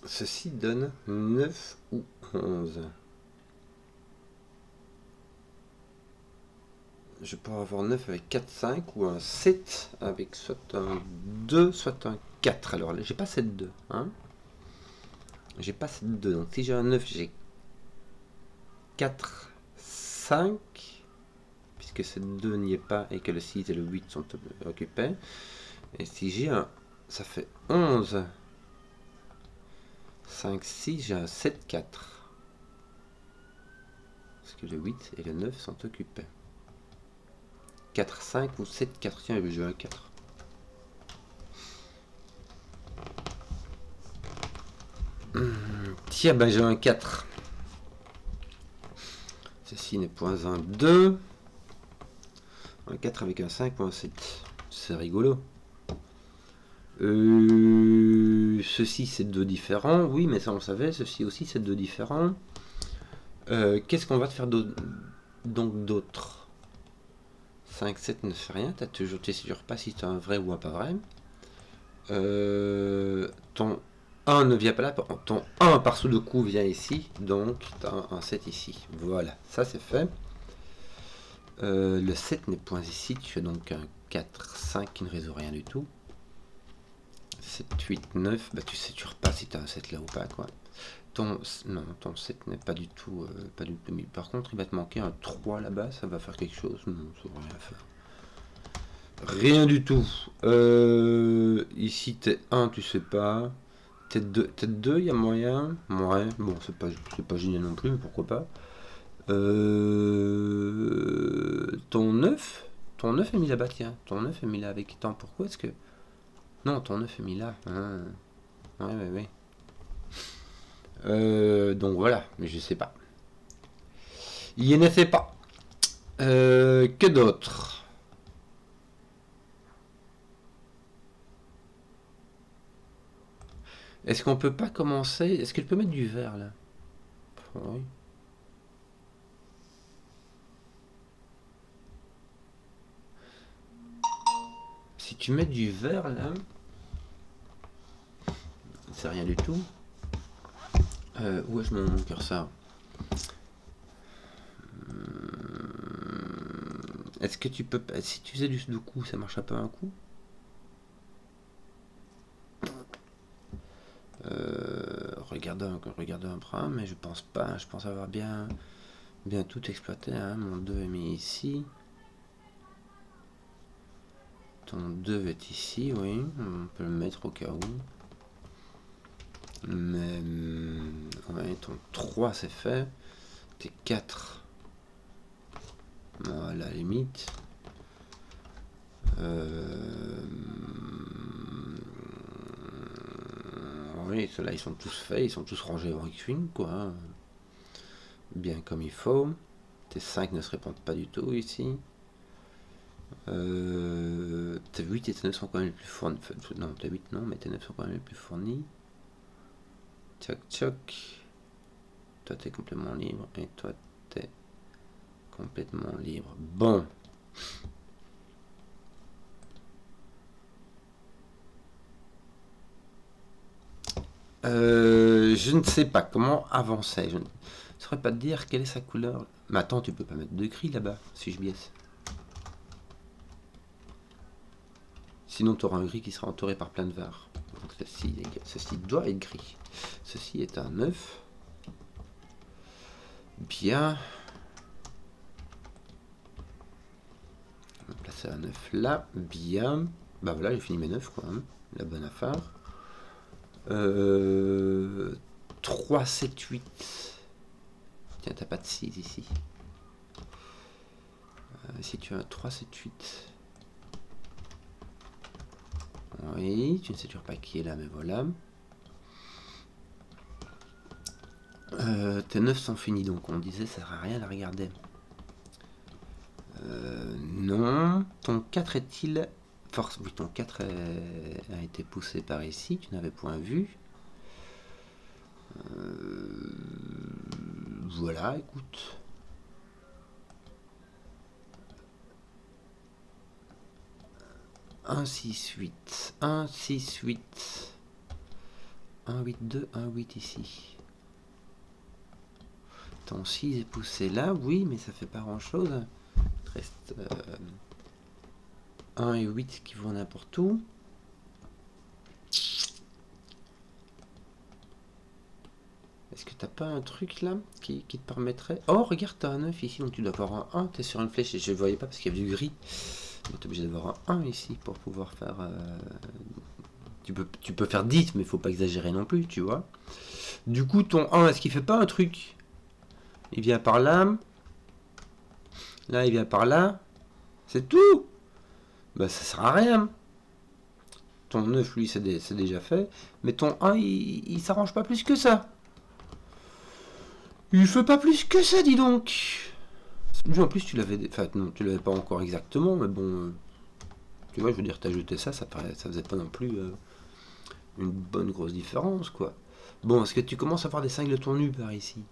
Ceci donne 9 ou 11. Je pourrais avoir 9 avec 4, 5 ou un 7 avec soit un 2, soit un 4. Alors, j'ai pas cette 2. Hein, j'ai pas cette 2. Donc, si j'ai un 9, j'ai 4, 5. Puisque cette 2 n'y est pas et que le 6 et le 8 sont occupés. Et si j'ai un... ça fait 11. 5, 6, j'ai un 7, 4. Parce que le 8 et le 9 sont occupés. 4, 5 ou 7, 4. Tiens, je vais jouer un 4. Tiens, ben j'ai un 4. Ceci n'est point un 2. Un 4 avec un 5 ou un 7. C'est rigolo. Ceci c'est 2 différents. Oui, mais ça on le savait. Ceci aussi c'est 2 différents. Qu'est-ce qu'on va te faire donc d'autre? 5, 7 ne fait rien. T'es sûr pas si tu as un vrai ou un pas vrai. Ton 1 ne vient pas là. Ton 1 par Sudoku vient ici. Donc tu as un 7 ici. Voilà, ça c'est fait. Le 7 n'est point ici. Tu as donc un 4, 5 qui ne résout rien du tout. 7, 8, 9. Bah tu sais toujours pas si tu as un 7 là ou pas, quoi. Non, ton 7 n'est pas du tout mis. Par contre, il va te manquer un 3 là-bas, ça va faire quelque chose. Non, ça va rien faire. Rien du tout. Ici, t'es 1, tu sais pas. T'es 2, il y a moyen. Ouais, bon, c'est pas génial non plus, mais pourquoi pas. Ton 9 est mis là-bas, tiens. Ton 9 est mis là avec temps. Pourquoi est-ce que... Non, ton 9 est mis là. Ah. Ouais. Donc voilà, mais je sais pas. Il ne sait pas. Que d'autre? Est-ce qu'on peut pas commencer? Est-ce qu'elle peut mettre du vert là? Oui. Si tu mets du vert là, c'est rien du tout. Où est-ce mon curseur? Est-ce que tu peux... Si tu faisais du Sudoku, ça marche pas un coup? Regarde un brin, mais je pense pas. Je pense avoir bien tout exploité. Hein. Mon 2 est mis ici. Ton 2 est ici, oui. On peut le mettre au cas où. Mais... ouais, ton 3 c'est fait. Tes 4... à la limite. Oui, ceux-là ils sont tous faits, ils sont tous rangés en X-Wing, quoi. Bien comme il faut. Tes 5 ne se répondent pas du tout ici. Tes 8 et tes 9 sont quand même les plus fournis. Non, tes 8 non, mais tes 9 sont quand même les plus fournis. Tchoc tchoc. Toi t'es complètement libre et toi t'es complètement libre. Bon. Je ne sais pas comment avancer. Je ne saurais pas te dire quelle est sa couleur. Mais attends, tu peux pas mettre de gris là-bas, si je biaise. Sinon, tu auras un gris qui sera entouré par plein de verres. Donc ceci doit être gris. Ceci est un 9. Bien. On va placer un 9 là. Bien. Bah voilà, j'ai fini mes 9, quoi. Hein. La bonne affaire. 3, 7, 8. Tiens, t'as pas de 6 ici. Si tu as un 3, 7, 8. Oui, tu ne sais toujours pas qui est là, mais voilà. Tes 9 sont finis, donc on disait ça sert à rien de regarder. Non. Ton 4 est-il... Force, oui, ton 4 a été poussé par ici, tu n'avais point vu. Voilà, écoute. Un 6 8 1 6 8 1 8 2 1 8 ici. Ton 6 est poussé là, oui, mais ça fait pas grand chose. Il reste 1 et 8 qui vont n'importe où. Est-ce que t'as pas un truc là qui te permettrait... Oh, regarde, t'as un 9 ici, donc tu dois avoir un 1. T'es sur une flèche et je ne voyais pas parce qu'il y avait du gris. Donc t'es obligé d'avoir un 1 ici pour pouvoir faire... Tu peux faire 10, mais il faut pas exagérer non plus, tu vois. Du coup, ton 1, est-ce qu'il fait pas un truc? Il vient par là. Là, il vient par là. C'est tout. Bah, ça sert à rien. Ton 9, lui, c'est déjà fait. Mais ton 1, il s'arrange pas plus que ça. Il fait pas plus que ça, dis donc. Lui, en plus, tu l'avais... Enfin, non, tu l'avais pas encore exactement, mais bon... tu vois, je veux dire, t'as jeté ça, ça faisait pas non plus une bonne grosse différence, quoi. Bon, est-ce que tu commences à avoir des 5 de ton nu par ici?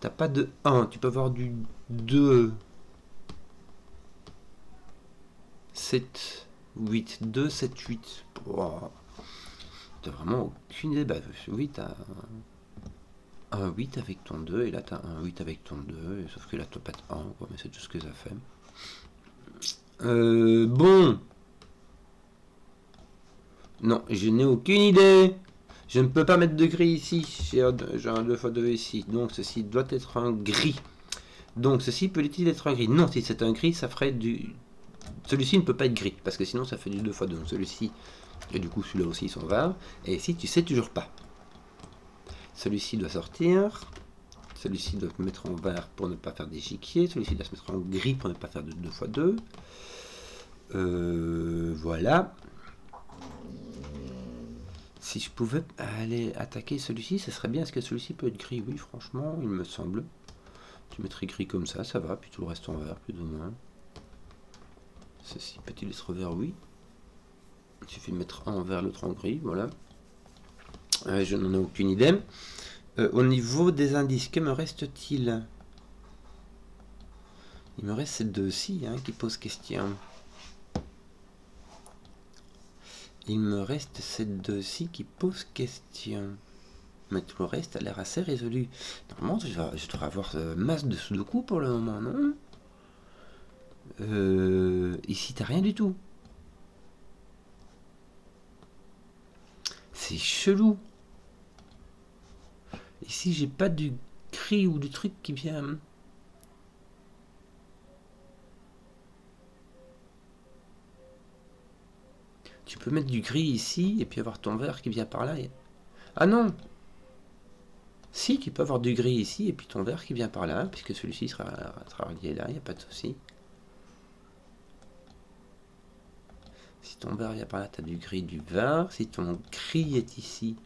T'as pas de 1, tu peux avoir du 2... 7, 8, 2, 7, 8. Wow. T'as vraiment aucune idée. Bah, oui, t'as un 8 avec ton 2, et là t'as un 8 avec ton 2, et sauf que là t'as pas de 1, quoi, mais c'est tout ce que ça fait. Bon. Non, je n'ai aucune idée. Je ne peux pas mettre de gris ici. J'ai un 2x2 ici. Donc ceci doit être un gris. Donc ceci peut-il être un gris? Non, si c'est un gris, ça ferait du... Celui-ci ne peut pas être gris, parce que sinon ça fait du 2x2. Donc celui-ci, et du coup celui-là aussi, ils sont verts. Et ici, tu sais toujours pas. Celui-ci doit sortir. Celui-ci doit se mettre en vert pour ne pas faire d'échiquier. Celui-ci doit se mettre en gris pour ne pas faire de 2x2. Voilà. Si je pouvais aller attaquer celui-ci, ça serait bien. Est-ce que celui-ci peut être gris? Oui, franchement, il me semble. Tu mettrais gris comme ça va. Puis tout le reste en vert, plus ou moins. Ceci peut-il être vert? Oui. Il suffit de mettre un en vert, l'autre en gris, voilà. Je n'en ai aucune idée. Au niveau des indices, que me reste-t-il? Il me reste ces deux-ci qui posent question. Il me reste ces deux-ci qui posent question. Mais tout le reste a l'air assez résolu. Normalement, je devrais avoir masse de Sudoku pour le moment, non? Ici, t'as rien du tout. C'est chelou. Ici, j'ai pas du gris ou du truc qui vient... Tu peux mettre du gris ici, et puis avoir ton vert qui vient par là. Et... Ah non! Si, tu peux avoir du gris ici, et puis ton vert qui vient par là, puisque celui-ci sera relié là, il n'y a pas de souci. Si ton vert vient par là, tu as du gris, du vert. Si ton gris est ici,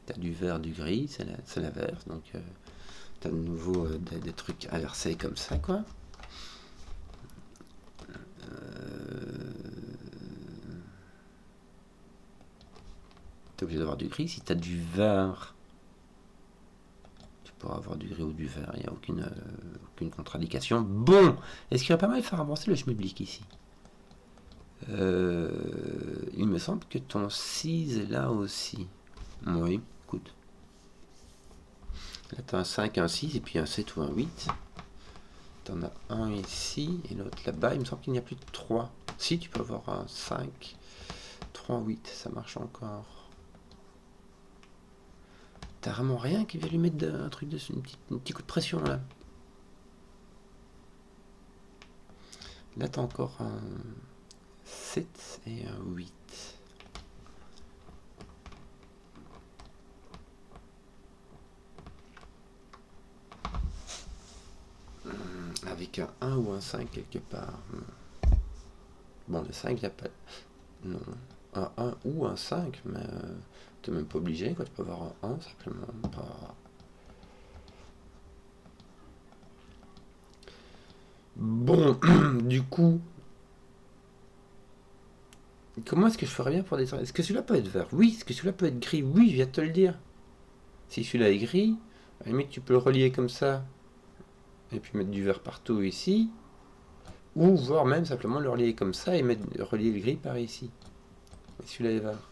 tu as du vert, du gris, c'est l'inverse. Donc, tu as de nouveau des trucs inversés comme ça, quoi. Tu es obligé d'avoir du gris. Si tu as du vert, tu pourras avoir du gris ou du vert. Il n'y a aucune contradiction. Bon, est-ce qu'il va pas mal faire avancer le schmilblick ici? Il me semble que ton 6 est là aussi. Oui, écoute. Là, tu as un 5, un 6, et puis un 7 ou un 8. Tu en as un ici, et l'autre là-bas. Il me semble qu'il n'y a plus de 3. Si, tu peux avoir un 5, 3, 8. Ça marche encore. T'as vraiment rien qui vient lui mettre un truc dessus, un petit coup de pression, là. Là, tu as encore un 7 et un 8. Avec un 1 ou un 5 quelque part. Bon, le 5, il n'y a pas... Non. Un 1 ou un 5, mais tu n'es même pas obligé, quoi. Tu peux avoir un 1, simplement. Pas... Bon, du coup... Comment est-ce que je ferais bien pour descendre? Est-ce que celui-là peut être vert? Oui. Est-ce que celui-là peut être gris? Oui, je viens de te le dire. Si celui-là est gris, À la limite, tu peux le relier comme ça, et puis mettre du vert partout ici, ou voire même simplement le relier comme ça et relier le gris par ici. Et celui-là est vert.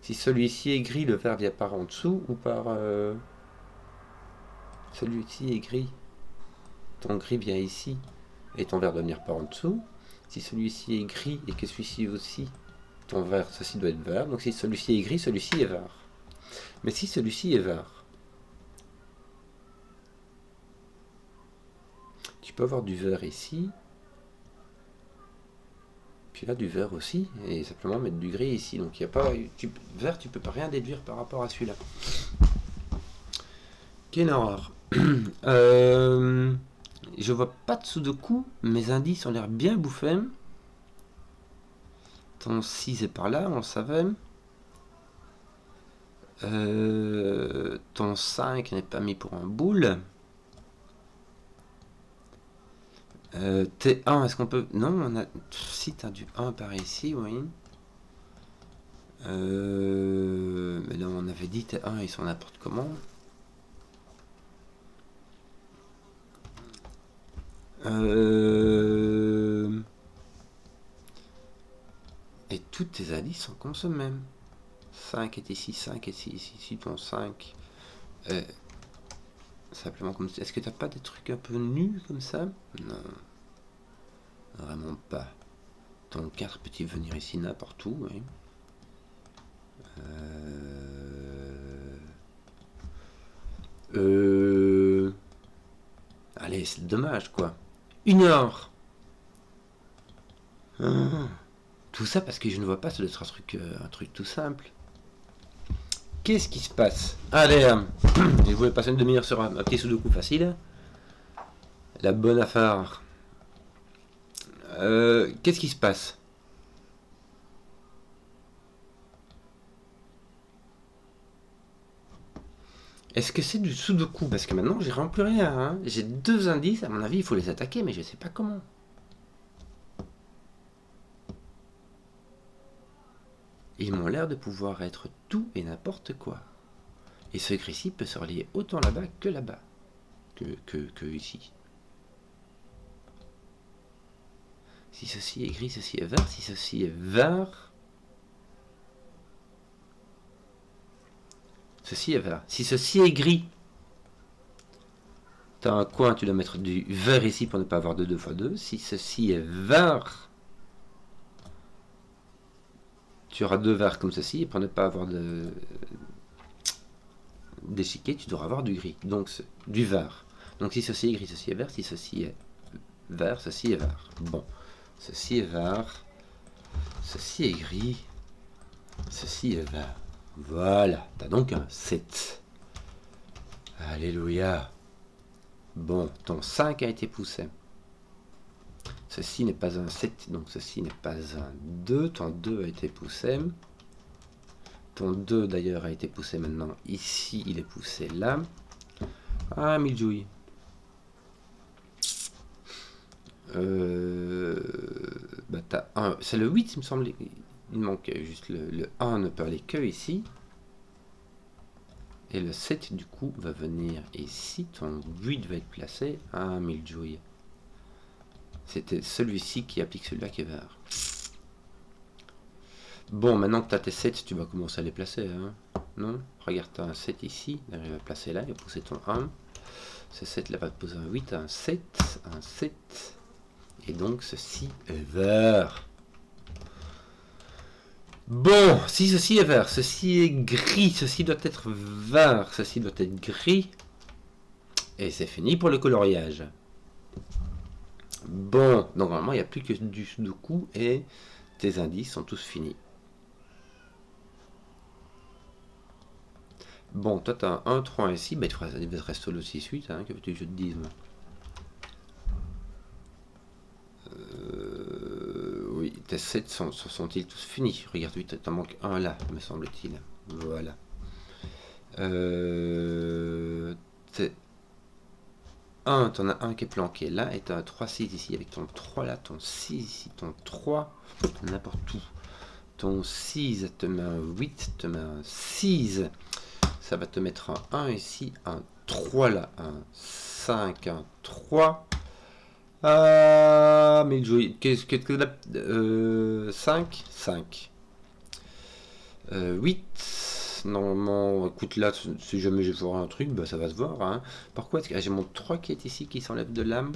Si celui-ci est gris, le vert vient par en dessous ou par... celui-ci est gris. Ton gris vient ici et ton vert doit venir par en dessous. Si celui-ci est gris et que celui-ci aussi, ton vert, ceci doit être vert. Donc si celui-ci est gris, celui-ci est vert. Mais si celui-ci est vert, tu peux avoir du vert ici, puis là du vert aussi, et simplement mettre du gris ici. Donc il n'y a pas... vert, tu peux pas rien déduire par rapport à celui-là. Quelle horreur. Je vois pas de Sudoku, mes indices ont l'air bien bouffés. Ton 6 est par là, on le savait. Ton 5 n'est pas mis pour un boule. T1, est-ce qu'on peut... Non, on a... Si t'as du 1 par ici, oui. Mais là, on avait dit T1, ils sont n'importe comment. Et tous tes indices sont consommés. 5 est ici, 5 est ici, ton 5. Simplement comme ça. Est-ce que t'as pas des trucs un peu nus comme ça? Non. Vraiment pas. Ton 4 peut-il venir ici n'importe où, oui. Allez, c'est dommage quoi. 1 heure. Tout ça parce que je ne vois pas, ça doit être un truc tout simple. Qu'est-ce qui se passe? Allez, je voulais passer une demi-heure sur un petit sudoku facile. La bonne affaire. Qu'est-ce qui se passe? Est-ce que c'est du sudoku? Parce que maintenant, j'ai vraiment plus rien. Hein. J'ai 2 indices, à mon avis, il faut les attaquer, mais je sais pas comment. Ils m'ont l'air de pouvoir être tout et n'importe quoi. Et ce gris-ci peut se relier autant là-bas que là-bas. Que ici. Si ceci est gris, ceci est vert. Si ceci est vert... Ceci est vert. Si ceci est gris, tu as un coin, tu dois mettre du vert ici pour ne pas avoir de 2 x 2. Si ceci est vert, tu auras 2 verts comme ceci. Et pour ne pas avoir d'échiquier, tu devras avoir du gris. Donc du vert. Donc si ceci est gris, ceci est vert. Si ceci est vert, ceci est vert. Bon. Ceci est vert. Ceci est gris. Ceci est vert. Voilà, t'as donc un 7. Alléluia. Bon, ton 5 a été poussé. Ceci n'est pas un 7, donc ceci n'est pas un 2. Ton 2 a été poussé. Ton 2 d'ailleurs a été poussé maintenant. Ici, il est poussé là. Ah, Miljouille. Bah t'as 1. C'est le 8, il me semble. Il manque juste le 1 ne peut aller que ici. Et le 7 du coup va venir ici. Ton 8 va être placé à 1000 jouilles. C'était celui-ci qui applique celui-là qui est vert. Bon, maintenant que tu as tes 7, tu vas commencer à les placer. Hein, non? Regarde, tu as un 7 ici. Il va placer là, il va pousser ton 1. Ce 7 là va te poser un 8, un 7, un 7. Et donc ceci est vert. Bon, si ceci est vert, ceci est gris, ceci doit être vert, ceci doit être gris. Et c'est fini pour le coloriage. Bon, normalement il n'y a plus que du sudoku et tes indices sont tous finis. Bon, toi tu as un 1, 3 ici, bah, il te reste le 6, 8, hein, que veux-tu que je te dise moi. Oui, tes 7 sont-ils tous finis? Regarde, oui, t'en manque un là, me semble-t-il. Voilà. T'es 1, t'en as un qui est planqué là, et t'as un 3, 6 ici, avec ton 3 là, ton 6 ici, ton 3, n'importe où. Ton 6 te met un 8, te met un 6. ça va te mettre un 1 ici, un 3 là, un 5, un 3. Ah, mais qu'est-ce que 5, 5. 8. Normalement, écoute là, si jamais je vais voir un truc, bah ça va se voir. Hein. Pourquoi est-ce que j'ai mon 3 qui est ici, qui s'enlève de l'âme?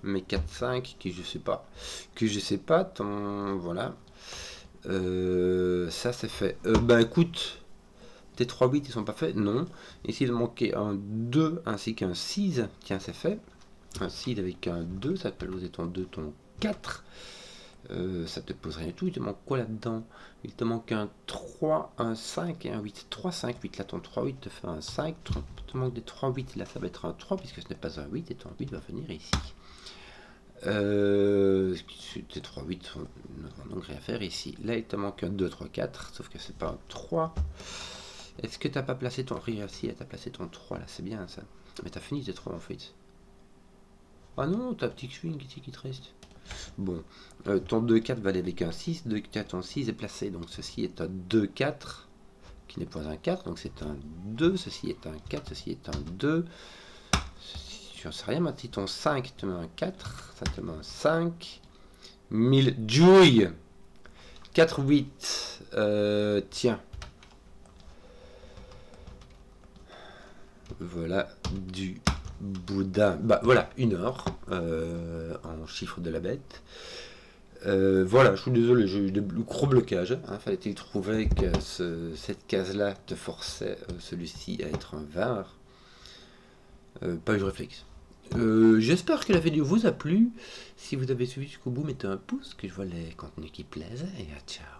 Mes 4, 5, que je sais pas. Que je sais pas, ton... Voilà. Ça c'est fait. Bah écoute, tes 3 8 ils sont pas faits. Non. Ici il manquait un 2 ainsi qu'un 6. Tiens, c'est fait. Un 6 avec un 2, ça te poser ton 2, ton 4. Ça te pose rien du tout. Il te manque quoi là-dedans? Il te manque un 3, un 5 et un 8. 3, 5, 8. Là, ton 3, 8 te fait un 5. Il te manque des 3, 8. Là, ça va être un 3 puisque ce n'est pas un 8 et ton 8 va venir ici. Tes 3, 8 ne vont donc rien faire ici. Là, il te manque un 2, 3, 4. Sauf que c'est pas un 3. Est-ce que tu n'as pas placé ton... Regarde, si, tu as placé ton 3 là. C'est bien ça. Mais tu as fini tes 3 en fait. Ah non, t'as un petit swing ici qui te reste. Bon, ton 2-4 va aller avec un 6, 2-4 en 6 est placé, donc ceci est un 2-4, qui n'est pas un 4, donc c'est un 2, ceci est un 4, ceci est un 2, je ne sais rien, mais si ton 5 te met un 4, ça te met un 5, 1000 jouilles, 4, 8, tiens, voilà du boudin, bah voilà, 1 heure en chiffre de la bête. Voilà, je suis désolé, j'ai eu des gros blocages. Hein, fallait-il trouver que cette case-là te forçait celui-ci à être un var. Pas eu de réflexe. J'espère que la vidéo vous a plu. Si vous avez suivi jusqu'au bout, mettez un pouce, que je vois les contenus qui plaisent. Et ciao.